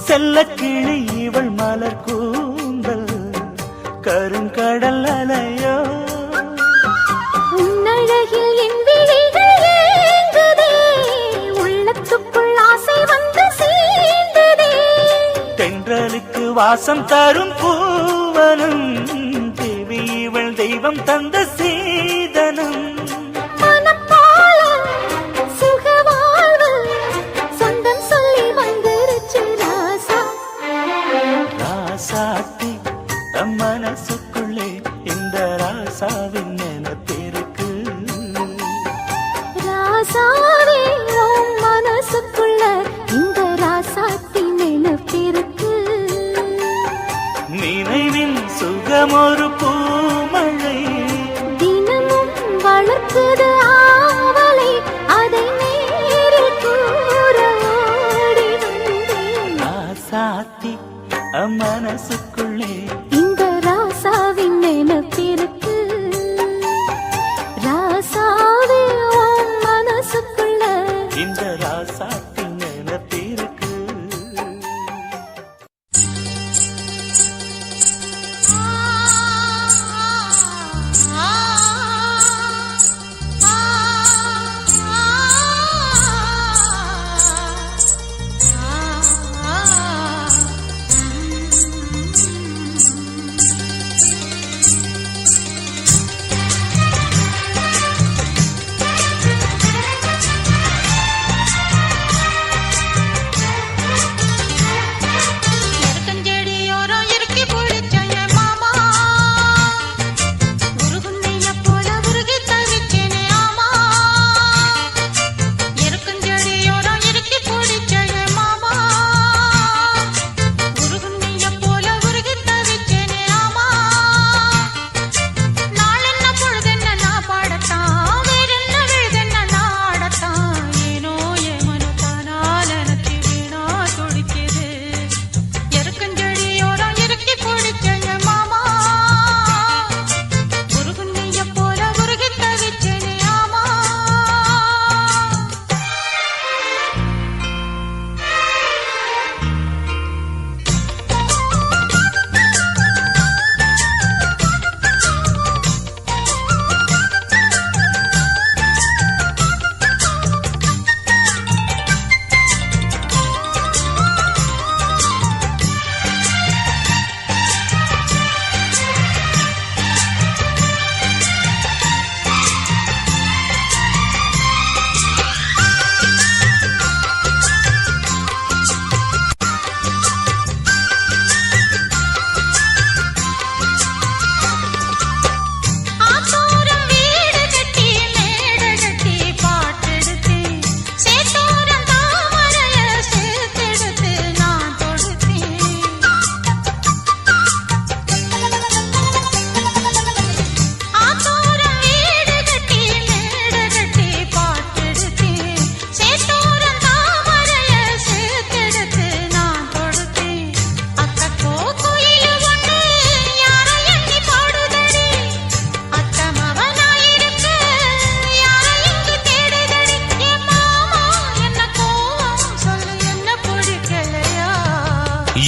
செல்ல கிளி இவள் மலர் கூந்தல் கருங்கடல் அலையோ உன்னழகில் என் விழிகள் ஏங்குதே உள்ளத்துக்குள் ஆசை வந்து சேர்ந்ததே தென்றலுக்கு வாசம் தரும் பூவனும் தேவி இவள் தெய்வம் தந்த சீதனும் மனப்பால சுகவாழ்வு சொந்தம் சொல்லி வந்துருச்சு ராசா ராசாத்தி தம் மனசுக்குள்ளே இந்த ராசாவின் நினைப்பிருக்கு ராசாவே உன் மனசுக்குள்ள இந்த ராசாத்தி நினைப்பிருக்கு நினைவின் சுகமொரு பூமழை தினமும் வளர்க்குது ஆவலை அதை நேரில் கூற ஓடி வந்தேன் ராசாத்தி மனசுக்குள்ளே இந்த ராசாவின் நினைப்பிருக்கு ராசாவே உன் மனசுக்குள்ள இந்த ராசாத்தின் நினைப்பிருக்கு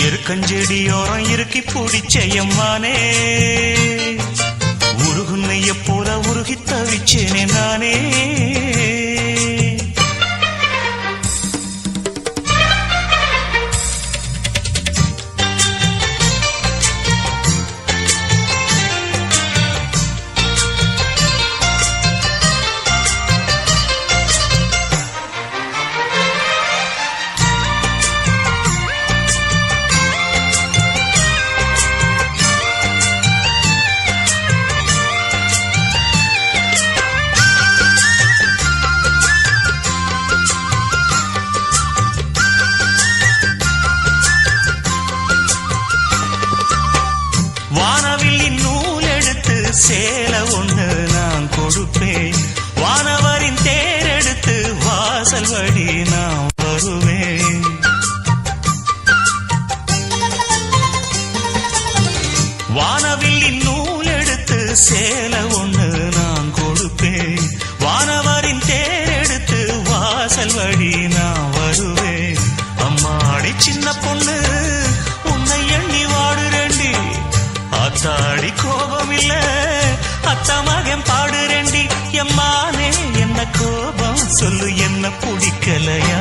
எருக்கஞ்செடியோரம் இறுக்கி பிடிச்சயம்மானே உருகுன்னைய போல உருகி தவிச்சேனே நானே மானே என்ன கோபம் சொல்லு என்ன பிடிக்கலையா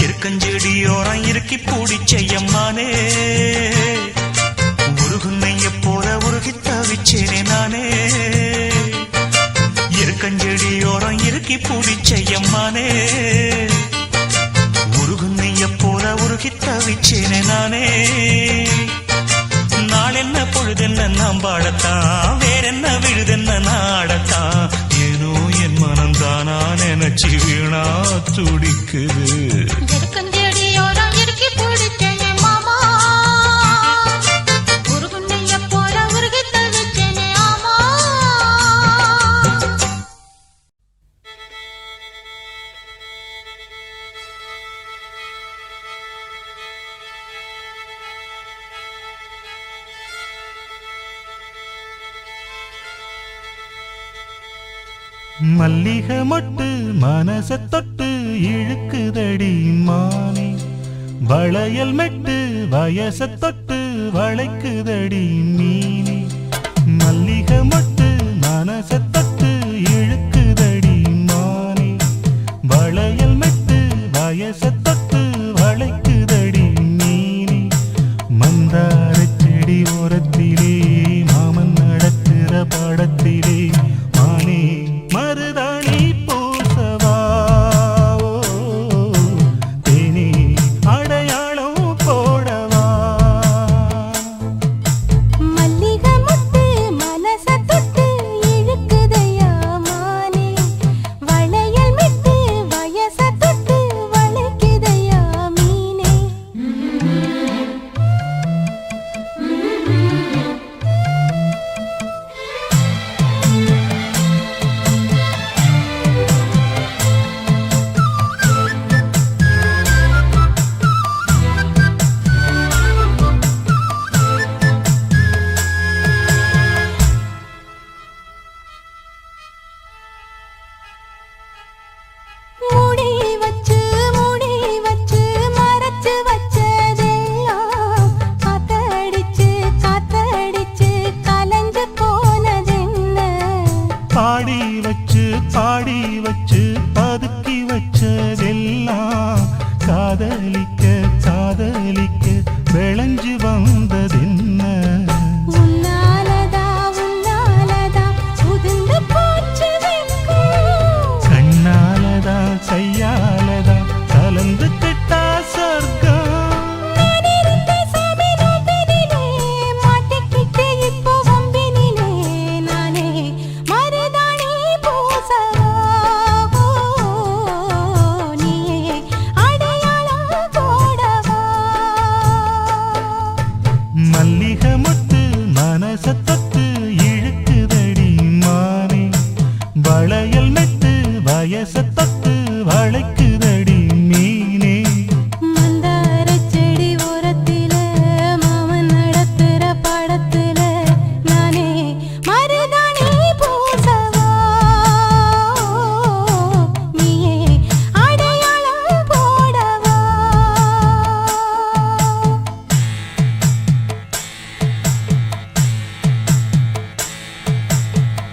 இருக்கஞ்செடியோரம் இருக்கி பிடிச்சையம்மானே உருகுன்னைய போல உருகி தவிச்சேனே நானே இருக்கஞ்செடியோரம் இருக்கி பிடிச்சையம்மானே உருகுன்னைய போல உருகி தவிச்சேனே நானே நாளென்ன பொழுதென்ன நாம் பாடத்தான் வேறென்ன விழுதென்ன நாடத்தான் ஏனோ என் மனம்தானா நினைச்சு வீணா துடிக்குது இருக்கஞ்செடியோரம் இருக்கி பிடிச்சேனே மாமா உருகுன்னைய போல உருகி தவிச்சேனே ஆமா மல்லிகை மொட்டு மனச தொட்டு இழுக்குதடி மானே வளையல் மெட்டு வயச தொட்டு வளைக்குதடி மீனே மல்லிகை மொட்டு மனச தொட்டு இழுக்குதடி மானே வளையல் மெட்டு வயச தொட்டு வளைக்குதடி மீனே மந்தார செடி ஓரத்திலே மாமன் நடக்கிற படத்திலே மானே மருதாணி பூசவா தேனி அடையாளம் போடவா மல்லிகை முட்டு மனச தொட்டு இழுக்குதையா மானே வளையல் மிட்டு வயச தொட்டு வளைக்குதையா மீனே மூடி வச்சு மறைச்சு வச்சதெல்லாம் காத்தடிச்சு கலஞ்சு போனதென்ன பாடி வச்சு பதுக்கி வச்சதெல்லாம் காதலிக்க விளைஞ்சு வந்ததென்ன உன்னாலதா உதிர்ந்து போச்சு வெக்கம் கண்ணாலதா கையாலதா கலந்து கிட்டா சொர்க்கம் நான் இருந்த சாமி நோம்பினிலே மாட்டிக்கிட்டு இப்போ வம்பினிலே நானே மருதாணி பூசவா நீயே அடையாளம் போடவா மல்லிகை மொட்டு மனச தொட்டு இழுக்குதடி மானே வளையல் மெட்டு வயச தொட்டு வளைக்குதடி மீனே மந்தார செடி ஓரத்தில மாமன் நடத்துற படத்துல நானே மருதாணி பூசவா நீயே அடையாளம் போடவா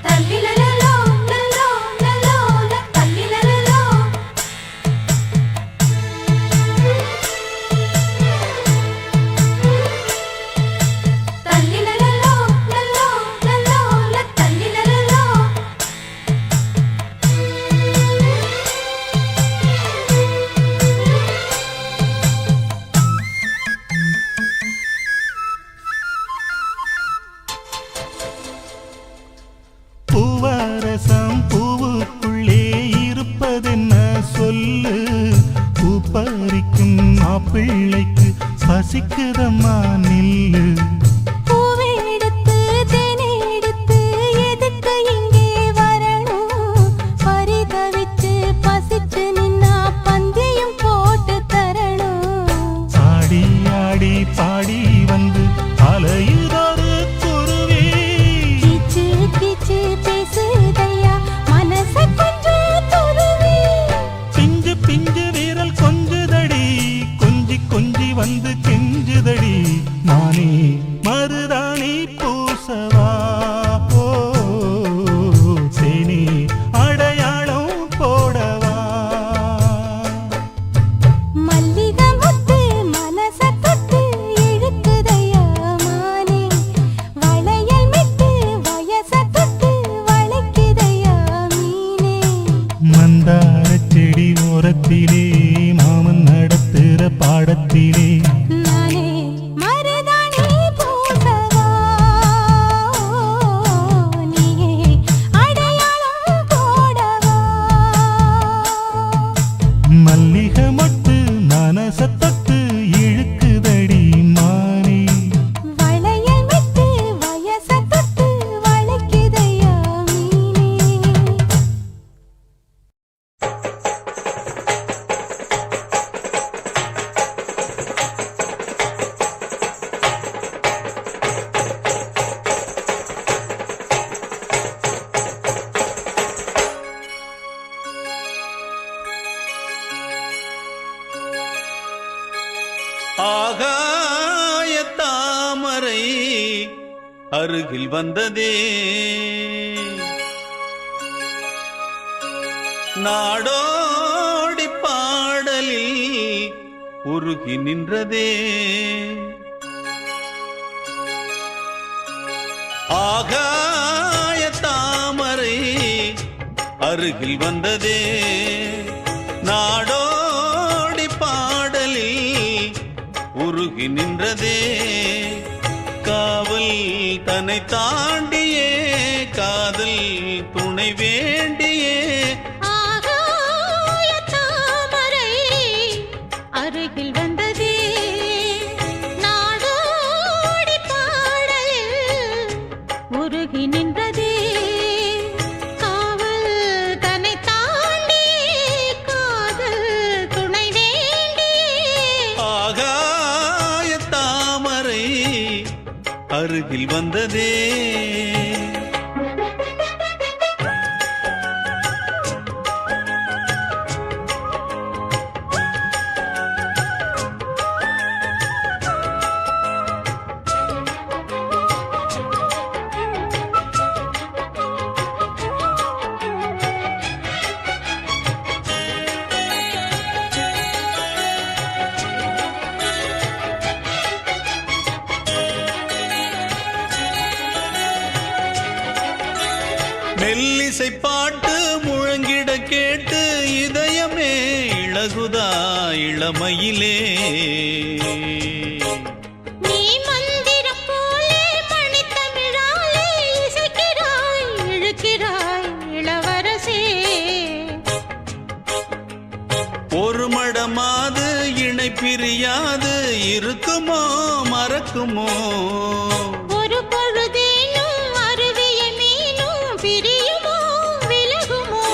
தல்லிலலோ லலோ லலோ தல்லிலலோ மாடத்திலே நானே மருதாணி பூசவா நீயே அடையாளம் போடவா மல்லிகை மொட்டு மனச தொட்டு இழுக்குதடி மானே வளையல் விட்டு வயச தொட்டு வளைக்குதையா மீனே ஆகாய தாமரை அருகில் வந்ததே நாடோடி பாடலில் உருகி நின்றதே ஆகாய தாமரை அருகில் வந்ததே நாடோடி பாடலில் உருகி நின்றதே காவல் தன்னை தாண்டியே காதல் துணை வேண்டியே ஆகாய தாமரை அருகில் வந்ததே நாடோடி பாடலில் உருகி நின்றதே காவல் தன்னை தாண்டி காதல் துணை வேண்டி ஆகாய தாமரை அருகில் வந்ததே மெல்லிசை பாட்டு முழங்கிட கேட்டு இதயமே இளகுதா இளமையிலே நீ மந்திரம் போலே மணித்தமிழாலே இசைக்கிறாய் இழுக்கிறாய் இளவரசே ஒரு மடமாது இணை பிரியாது இருக்குமோ மறக்குமோ ஒரு பொழுதேனும் அருவிய மீனும் பிரியுமோ விலகுமோ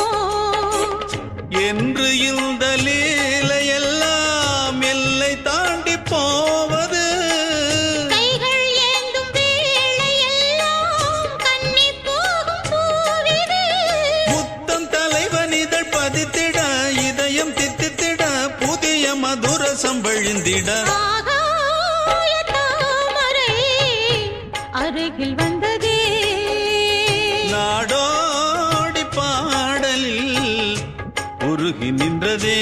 என்று இந்த லீலையெல்லாம் எல்லை தாண்டி போவது கைகள் ஏந்தும் வேளையெல்லாம் கண்ணி போகும் பூவிது புத்தம் தலைவன் இதழ் பதித்திட இதயம் தித்தித்திட புதிய மதுரசம் வழிந்திட ஆகாய தாமரை அருகில் வந்ததே நாடோடி பாடலில் உருகி நின்றதே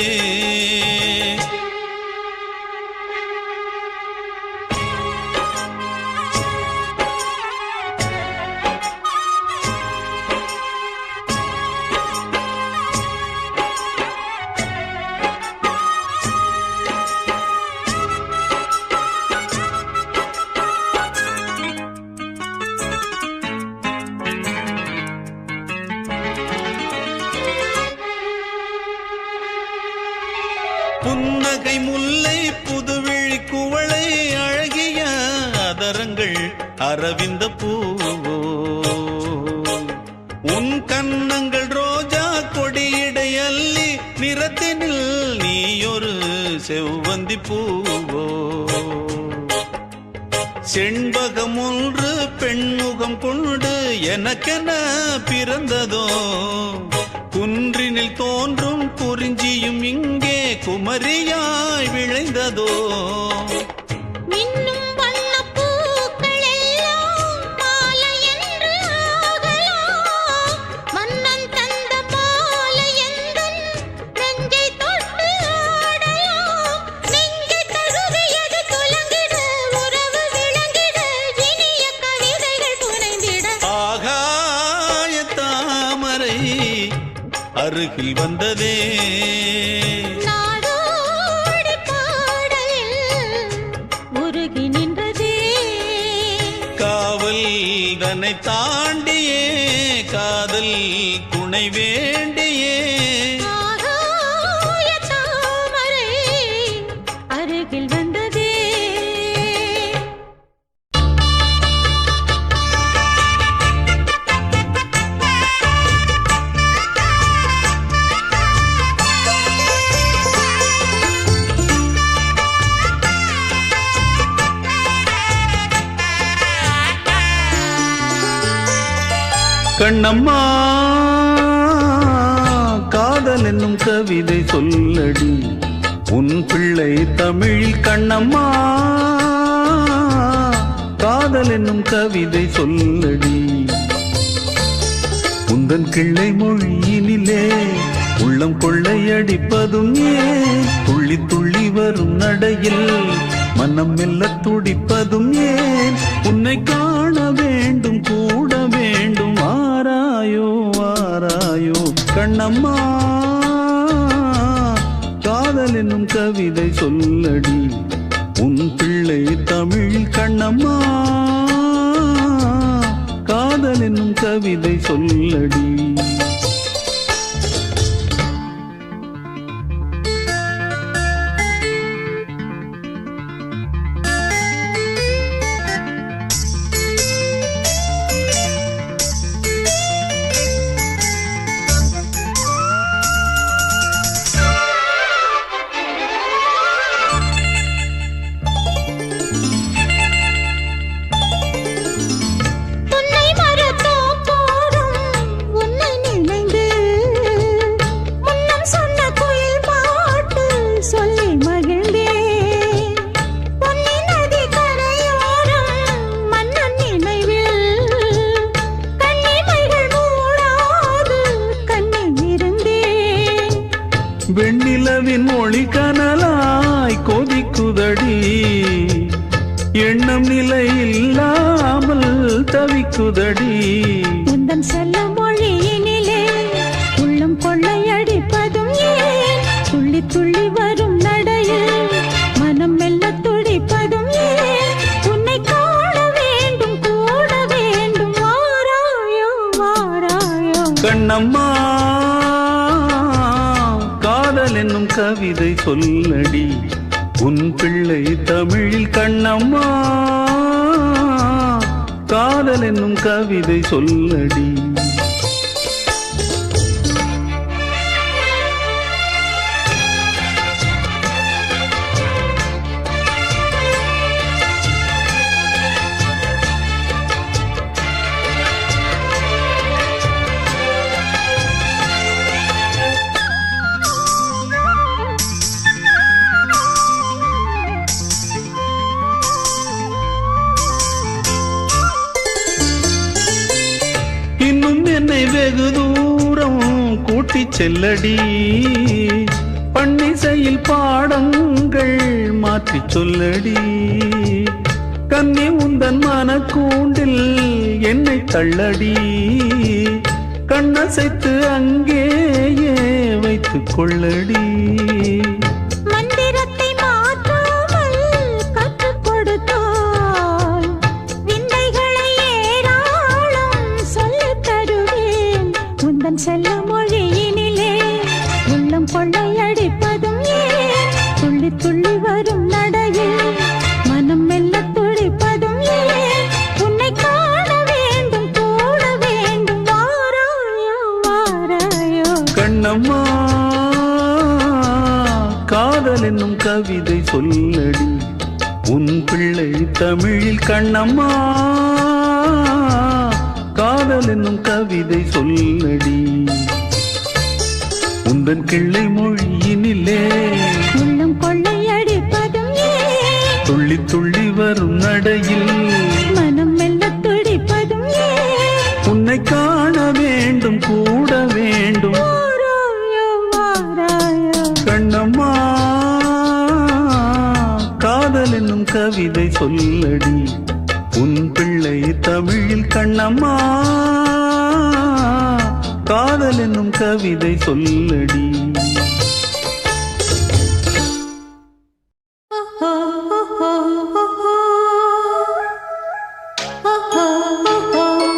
புன்னகை முல்லை புதுவிழி குவளை அழகிய அதரங்கள் அரவிந்த பூவோ உன் கன்னங்கள் ரோஜா கொடியிடை அள்ளி நிறத்தினில் நீயொரு செவ்வந்தி பூவோ செண்பகம் ஒன்று பெண்முகம் கொண்டு எனக்கென பிறந்ததோ குன்றினில் தோன்றும் குறிஞ்சியும் இங்கே குமரியாய் விளைந்ததோ மின்னும் வண்ணப் பூக்கள் எல்லாம் மாலை என்று ஆகலாம் மன்னன் தந்த மாலை எந்தன் நெஞ்சை தொட்டு ஆடலாம் நெஞ்சை தழுவியது துலங்கிட உறவு விளங்கிட இனிய கவிதைகள் புனைந்திட ஆகாய தாமரை அருகில் வந்ததே நாடோடி பாடலில் அதனை தாண்டியே காதல் துணை வேண்டியே ஆகாய தாமரை அருகில் வந்ததே. கண்ணம்மா காதல் என்னும் கவிதை சொல்லடி உன் பிள்ளை தமிழில் கண்ணம்மா காதல் என்னும் கவிதை சொல்லடி உந்தன் கிள்ளை மொழியினிலே உள்ளம் கொள்ளையடிப்பதும் ஏன் துள்ளி துள்ளி வரும் நடையில் மனம் மெல்ல துடிப்பதும் ஏன் உன்னை காண வேண்டும் கூட வேண்டும் ஆராயோ ஆராயோ கண்ணம்மா காதல் என்னும் கவிதை சொல்லடி உன் பிள்ளை தமிழ் கண்ணம்மா காதல் என்னும் கவிதை சொல்லடி வெண்ணிலவின் மொழி கனலாய் கொதிக்குதடி எண்ணம் நிலை இல்லாமல் தவிக்குதடி உந்தன் செல்ல மொழியினிலே உள்ளம் கொள்ளையடிப்பதும் ஏன் துள்ளி துள்ளி வரும் நடையில் மனம் மெல்ல துடிப்பதும் ஏன் உன்னை காண வேண்டும் கூட வேண்டும் வாராயோ வாராயோ கண்ணம்மா காதல் என்னும் கவிதை சொல்லடி உன் பிள்ளை தமிழில் கண்ணம்மா காதல் என்னும் கவிதை சொல்லடி இன்னும் என்னை வெகு தூரம் கூட்டிச் செல்லடி பன்னிசையில் பாடங்கள் மாற்றிச் சொல்லடி கன்னி உந்தன் மனக்கூண்டில் என்னை தள்ளடி கண்ணசைத்து அங்கேயே வைத்துக் கொள்ளடி மந்திரத்தை மாற்றாமல் கற்றுக் கொடுத்தாய் விந்தைகளை ஏராளம் சொல்லித் தருவேன் உந்தன் செல்ல மொழியினிலே உள்ளம் கொள்ளையடிப்பதும் ஏன் துள்ளி துள்ளி வரும் நடையில் மனம் மெல்ல துடிப்பதும் ஏன் உன்னை காண வேண்டும் கூட வேண்டும் வாராயோ வாராயோ கண்ணம்மா காதல் என்னும் கவிதை சொல்லடி உன் பிள்ளை தமிழில் கண்ணம்மா காதல் என்னும் கவிதை சொல்லடி உந்தன் கிள்ளை மொழியினிலே உள்ளம் கொள்ளையடிப்பதும் ஏன் துள்ளி துள்ளி வரும் நடையில் மனம் மெல்ல துடிப்பதும் ஏன் உன்னை காண வேண்டும் கூட வேண்டும் வாராயோ வாராயோ கண்ணம்மா காதல் என்னும் கவிதை சொல்லடி உன் பிள்ளை தமிழில் கண்ணம்மா காதல் என்னும் கவிதை சொல்லடி oh, oh, oh, oh.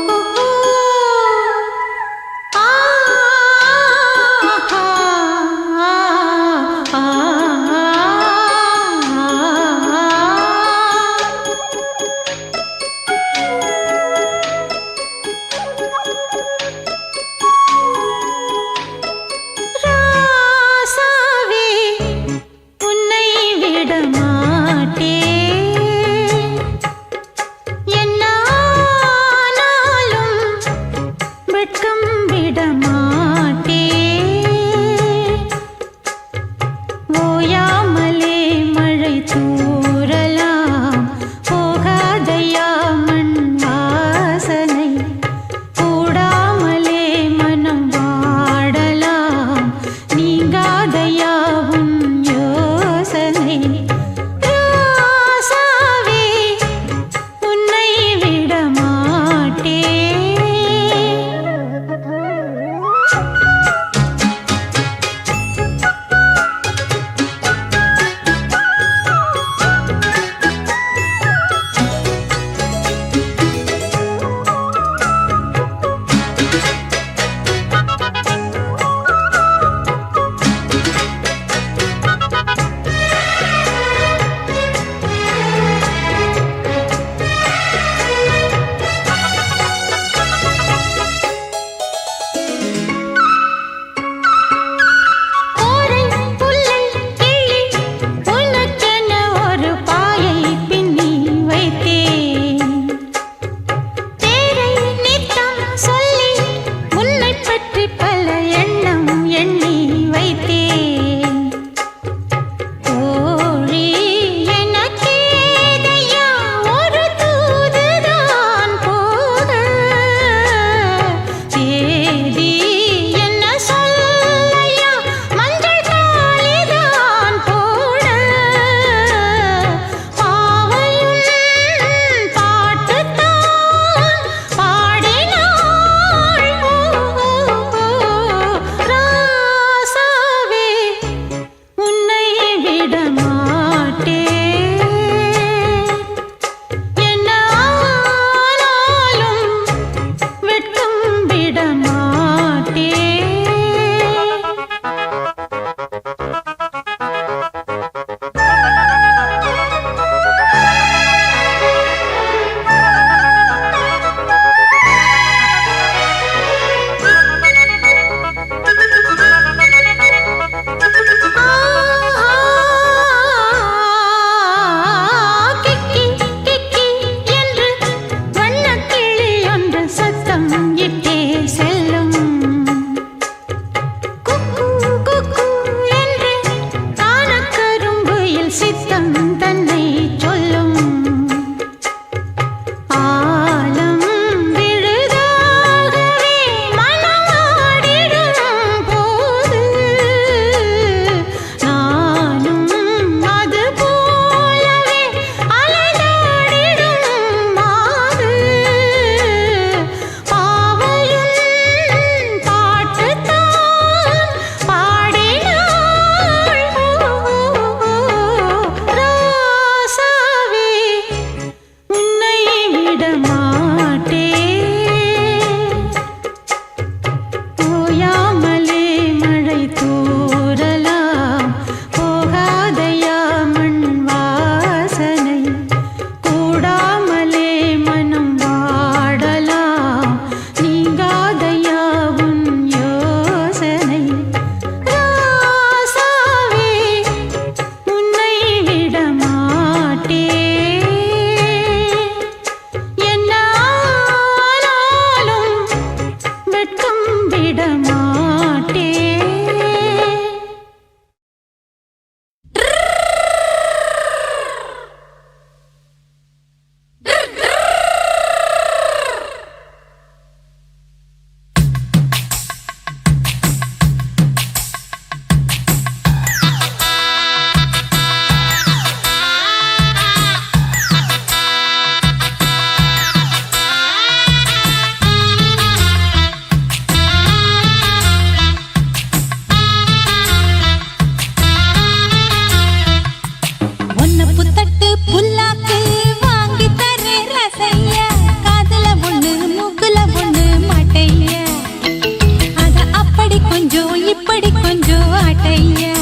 இப்படி கொஞ்சம் ஆட்டையா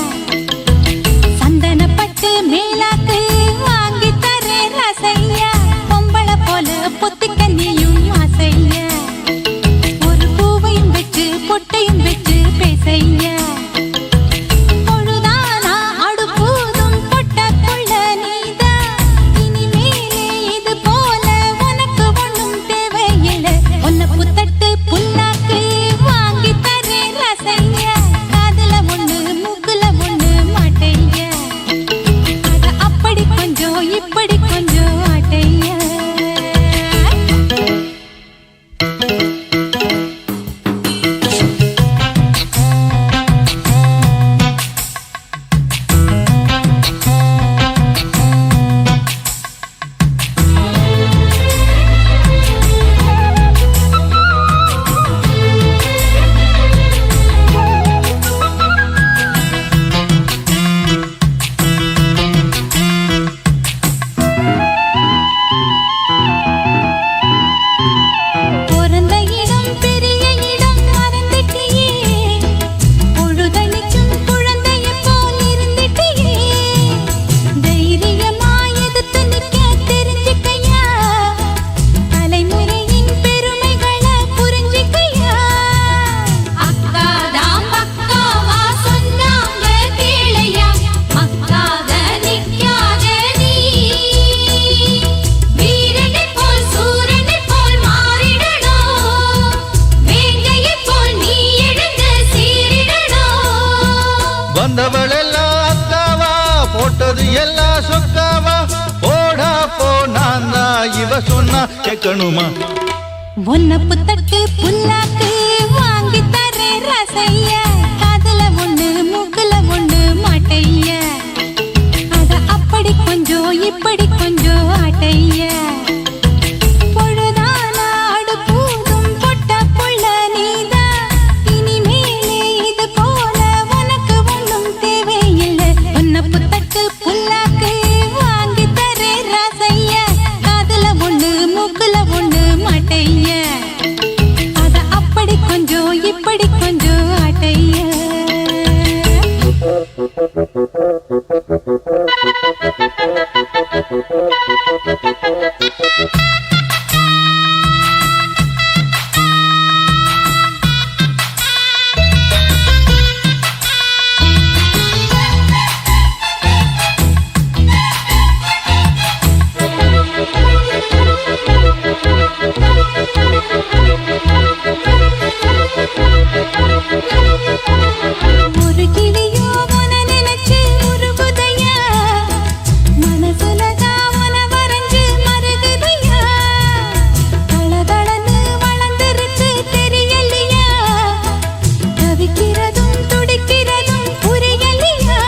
சந்தனப்பட்டு மேலாக்கு வாங்கி தரேன் ரசையா பொம்பளை போல பொத்திக்க நீயும் ஆசையா ஒரு பூவையும் வச்சு பொட்டையும் வச்சு பேசையா பொழுதானா அடுப்பூதும் பொட்டக்குள்ள நீதான் இனிமேலே இது போல உனக்கு ஒண்ணும் தேவையில்லை உன்னை புத்தட்டு புல்லாக்கு வாங்கி தரேன் ரசையா காதுல ஒண்ணு மூக்குல ஒண்ணு மாட்டையா அத அப்படி கொஞ்சம் இப்படி கொஞ்சம் ஆட்டையா பிறந்த இடம் பெரிய இடம் மறந்துட்டியே பொழுதணிக்கும் குழந்தைய போல் இருந்துட்டியே தைரியமா எதிர்த்து நிக்க தெரிஞ்சுக்கையா தலைமுறையின் பெருமைகளை புரிஞ்சுக்கையா அக்காதாம் பக்காவா சொன்னாங்க கேளையா மக்காத நிக்காத நீ வீரனை போல் சூரனை போல் மாறிடணும் வேங்கையை போல் நீ எழுந்து சீரிடணும் வந்தவளெல்லாம் அக்காவா போட்டது எல்லாம் சொக்காவா போடா போ நான் தான் இவ சொன்னா கேட்கணுமா உன்னை புத்தட்டு புல்லாக்கு வாங்கி தரேன் ரசையா காதுல ஒண்ணு மூக்குல ஒண்ணு மாட்டையா அத அப்படி கொஞ்சம் இப்படி கொஞ்சம் ஆட்டையா பொழுதானா அடுப்பூதும் பொட்ட புள்ள நீதான் இனிமேலே இது போல உனக்கு ஒண்ணும் தேவையில்லை உன்னை புத்தட்டு புல்லாக்கு வாங்கி தரேன் ரசையா காதுல ஒண்ணு மூக்குல ஒண்ணு மாட்டையா அத அப்படி கொஞ்சம் இப்படி கொஞ்சம் ஆட்டையா ஒரு கிளியோ உன நினைச்சு உருகுதையா மனசுலதான் உன வரைஞ்சு மருகுதையா தளதளன்னு வளர்ந்துருச்சு தெரியலையா தவிக்கிறதும் துடிக்கிறதும் புரியலையா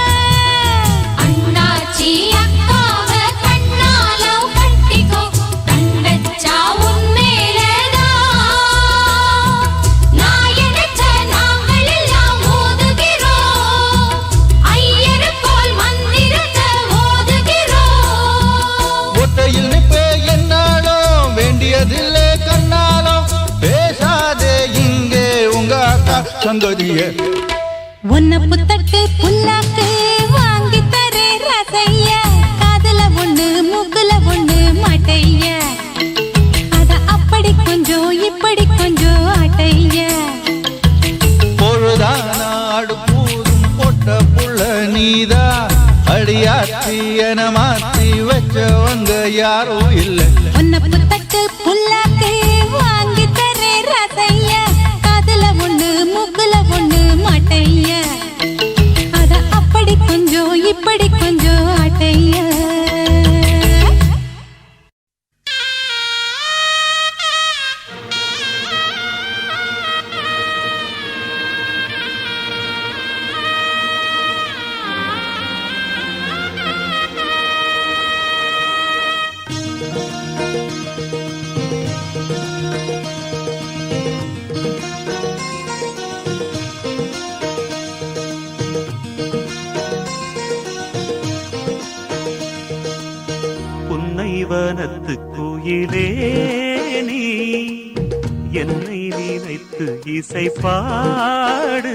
அண்ணாச்சி அக்காவ கண்ணால கட்டிக்கோ கண் வச்சா உன்மேலதான் நான் நினைச்ச நாங்கள் எல்லாம் ஓதுகிறோம் ஐயர் போல் மந்திரத்தை ஓதுகிறோம் ஒத்தையில் நிப்பே என்னாலும் வேண்டியதில்லை கண்ணாலும் பேசாதே இங்கே உங்க அக்கா சங்கதிய உன்னை புத்தட்டு புல்லாக்கு வாங்கி தரேன் ரசையா காதுல ஒண்ணு மூக்குல ஒண்ணு மாட்டையா அத அப்படி கொஞ்சம் இப்படி கொஞ்சம் ஆட்டையா பொழுதானா அடுப்பூதும் பொட்ட புள்ள நீதா அடியாத்தி என மாத்தி வச்சவங்க யாரும் இல்லை உன்னை புத்தட்டு புல்லாக்கு வாங்கி தரேன் ரசையா காதுல ஒண்ணு மூக்குல ஒண்ணு மாட்டையா அத அப்படி கொஞ்சம் இப்படி கொஞ்சம் ஆட்டையா வனத்து கோயிலே நீ என்னை நினைத்து இசை பாடு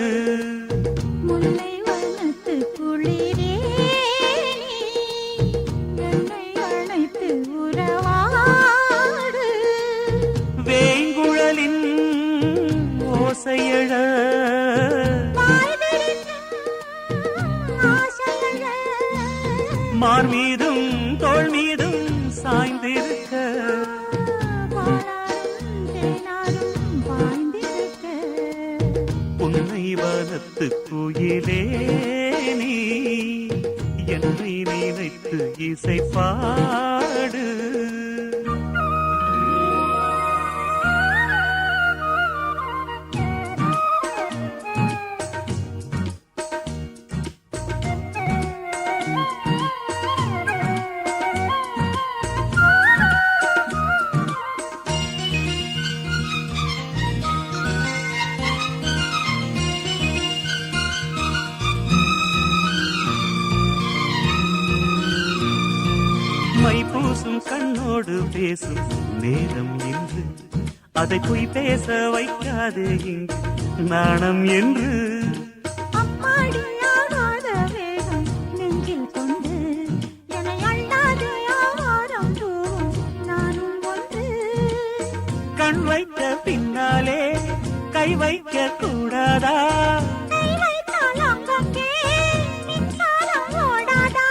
மார் மீதும் தோள் மீதும் சாய்ந்திருக்க பாலாரும் தேனாரும் பாய்ந்திருக்க உன்னை வனத்து குயிலே நீ என்னை நினைத்து இசை பாடு மைப்பூசும் கண்ணோடு பேசும் நேரம் என்று அதை பொய் பேச வைக்காது இங்கு நாணம் என்று அம்மாடி ஆகாத வேகம் நெஞ்சில் கொண்டு என்னை அள்ளாத ஆவாரம் தூவும் நானும் ஒன்று கண் வைத்த பின்னாலே கை வைக்க கூடாதா கை வைத்தால் அங்கங்கே மின்சாரம் ஓடாதா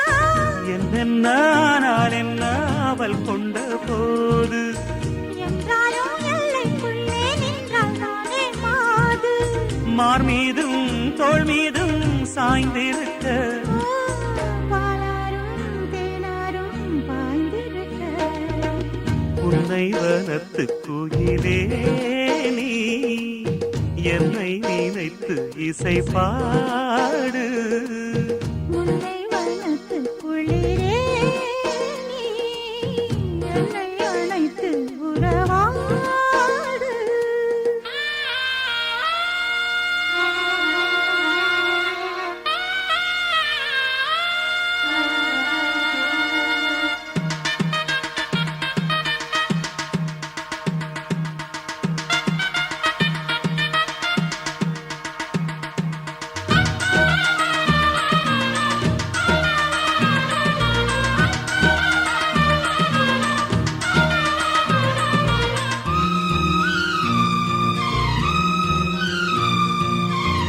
என்னென்னால் என்ன அவள் கொண்ட போது என்றாலும் எல்லைக்குள்ளே நின்றால் நானே மாது மார் மீதும் தோள் மீதும் சாய்ந்திருக்க பாலாரும் தேனாரும் பாய்ந்திருக்க உன்னை வனத்து குயிலே நீ என்னை நினைத்து இசை பாடு முல்லை வனத்து குளிரே நீ என்னை அழைத்து உறவாடு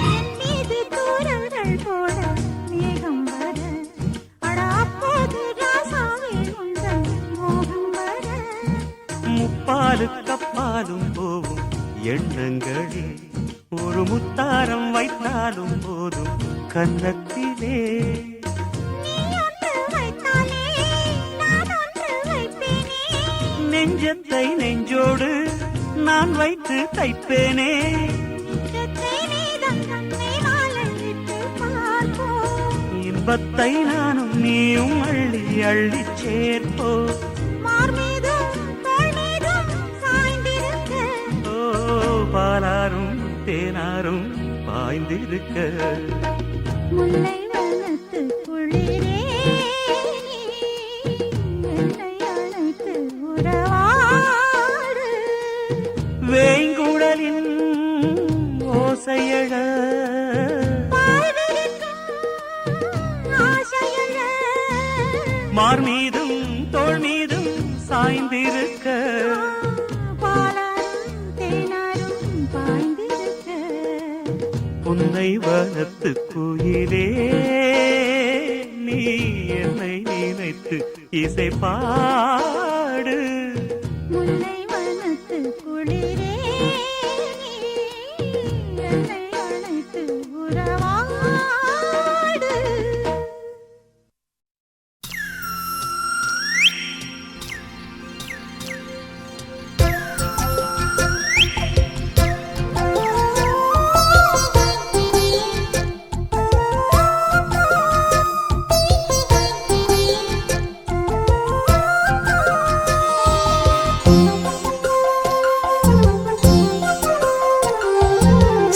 என் மீது தூரல்கள் போட மேகம் வர அட அப்போது ராசாவே உந்தன் மோகம் வர முப்பாலு கப்பாலும் போவும் எண்ணங்களில் ஒரு முத்தாரம் வைத்தாலும் போதும் கன்னத்திலே நீ ஒன்று வைத்தாலே நான் ஒன்று வைப்பேனே நெஞ்சத்தை நெஞ்சோடு நான் வைத்து தைப்பேனே இன்பத்தை நீதம் தன்னை வாழவிட்டு பார்ப்போம் இன்பத்தை நானும் நீயும் அள்ளி அள்ளி சேர்ப்போ மார் மீதும் தோள் மீதும் சாய்ந்திருக்க ஓ பாலாரும் தேனாரும் பாய்ந்திருக்க முல்லை வனத்து குளிரே நீ என்னை அழைத்து உறவாடு வேங்குழலின் ஓசையழ பால் விரிக்கும் ஆசையழ மார் மீதும் தோள் மீதும் சாய்ந்திருக்க பாலாரும் தேனாரும் பாய்ந்திருக்க உன்னை வனத்து குயிலே நீ என்னை நினைத்து இசை பாடு முல்லை வனத்து குளிரே நீ என்னை அழைத்து உறவாடு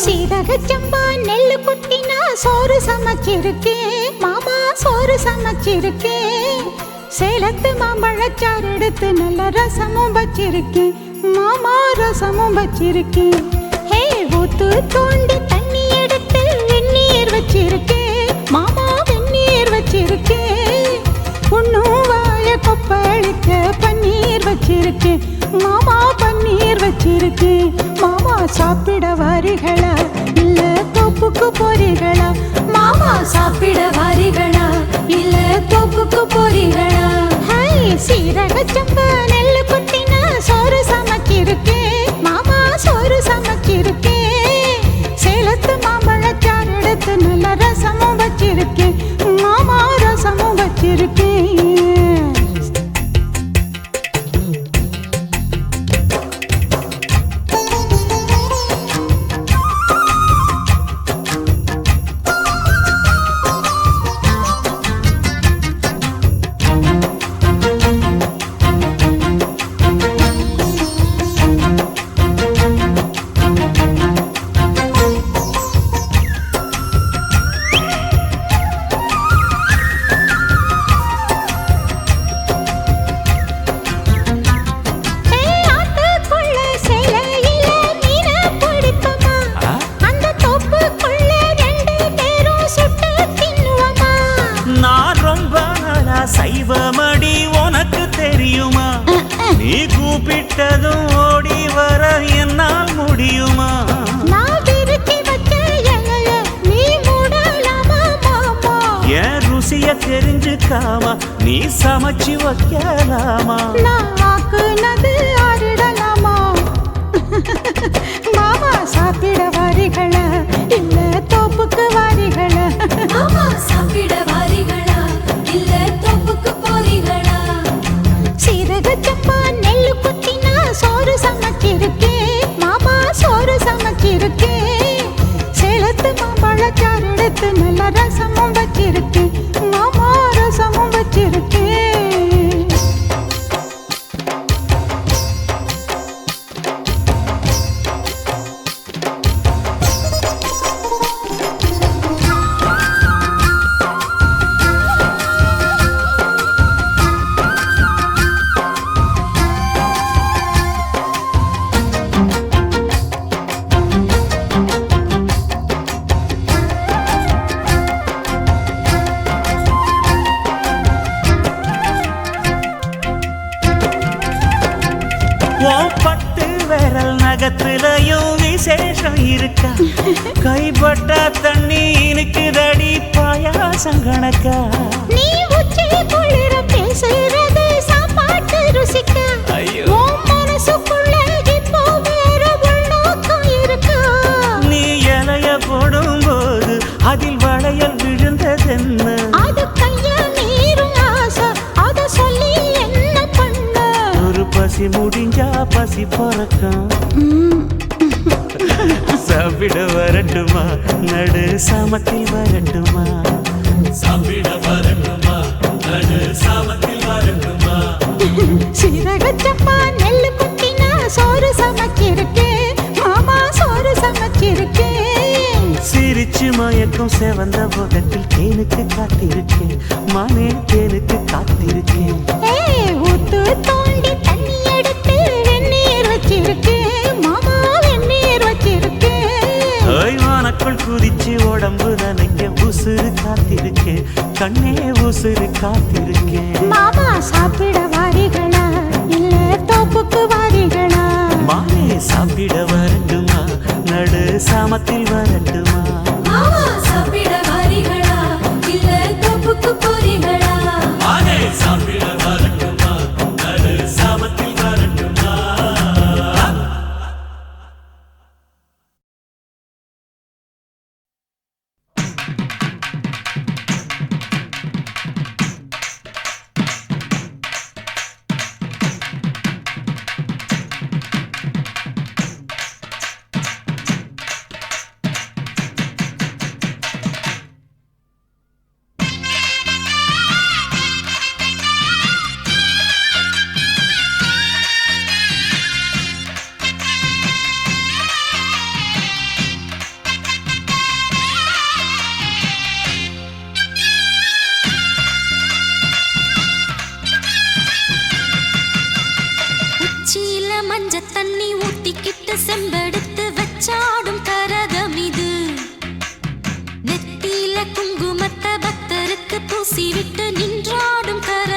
சீரகச்சம்பா நெல்லு குத்தினா சோறு சமைச்சிருக்கேன் மாமா சோறு சமைச்சிருக்கேன் சேலத்து மாம்பழச்சாறு எடுத்து நல்ல ரசமும் வச்சிருக்கேன் மாமா ரசமும் வச்சிருக்கேன் ஹே ஊத்து தோண்டி தண்ணி எடுத்து வெந்நீர் வச்சிருக்கேன் மாமா வெந்நீர் வச்சிருக்கேன் உன்னும் வாய கொப்பளிக்க பன்னீர் வச்சிருக்கேன் மாமா பன்னீர் வச்சிருக்கேன் மாமா சாப்பிட வாரிகளா இல்ல தோப்புக்கு போறீங்களா மாமா சாப்பிட வாரிகளா இல்ல தோப்புக்கு போறீங்களா? சீரக சம்பா நெல்லு குத்தினா சோறு சமைச்சிருக்கேன் மாமா, சோறு சமைச்சிருக்கேன். சேலத்து மாம்பழச்சாறு எடுத்து நல்ல ரசமும் வச்சிருக்கேன் மாமா, ரசமும் வச்சிருக்கேன். சைவமடி உனக்கு தெரியுமா? நீ கூப்பிட்டதும் ஓடி வர என்னால் முடியுமா? என் ருசிய தெரிஞ்சுக்காமா நீ சமைச்சு வைக்கலாமா? மாமா சாப்பிட வாரிகளா இல்ல தோப்புக்கு வாரிகளா? மாமா சாப்பிட வாரீங்களா இல்ல தோப்புக்கு போறீங்களா? சீரக சம்பா நெல்லு குத்தினா சோறு சமைச்சிருக்கேன் மாமா, சோறு சமைச்சிருக்கேன். சேலத்து மாம்பழச்சாறு எடுத்து நல்ல ரசமும் வச்சிருக்கேன் மாமா, ரசமும் வச்சிருக்கேன். பட்டு விரல் நகத்திலையும் விசேஷம் இருக்கா? கைப்பட்டா தண்ணி இனிக்குதடி பாயாசம் கணக்கா? நீ உச்சி குளிர பேசுறது சாப்பாட்டு ருசிக்க, உன் மனசுக்குள்ள இப்போ வேற உள்நோக்கம் இருக்கா? நீ இலைய போடும்போது அதில் வளையல் விழுந்ததென்ன? அது கைய மீறும் ஆசை, அத சொல்லி என்ன பண்ண? ஒரு பசி முடிஞ்சா பசி பறக்கும். சாப்பிட வரட்டுமா நடு சாமத்தில் வரட்டுமா? சாப்பிட வரட்டுமா நடு சாமத்தில் வரட்டுமா? சீரக சம்பா நெல்லு குத்தினா சோறு சமைச்சிருக்கேன் மாமா, சோறு சமைச்சிருக்கேன். சிரிச்சு மயக்கும் செவந்த முகத்தில் தேனுக்கு காத்திருக்கேன் மானே, தேனுக்கு காத்திருக்கேன். ஊத்து தோண்டி தண்ணி எடுத்து வெந்நீர் வச்சிருக்கேன் மாமா, வெந்நீர் வச்சிருக்கேன். ஓய்வானக்குள் குதிச்சு உடம்பு நனைக்க உசுறு காத்திருக்கேன் கண்ணே, உசுறு காத்திருக்கேன். மாமா சாப்பிட வாரிகளா இல்ல தோப்புக்கு வாரிகளா? மானே சாப்பிட வரட்டுமா நடு சாமத்தில் வரட்டுமா? மாமா சாப்பிட வாரீங்களா இல்ல தோப்புக்கு போறீங்களா? மானே சாப்பிட வரட்டுமா நடு சாமத்தில் வரட்டுமா? மஞ்ச தண்ணி ஊத்திக்கிட்டு செம்பெடுத்து வச்சாடும் கரகம் இது. நெத்தியில குங்குமத்தை பக்தருக்கு பூசி விட்டு நின்றாடும் கரகம்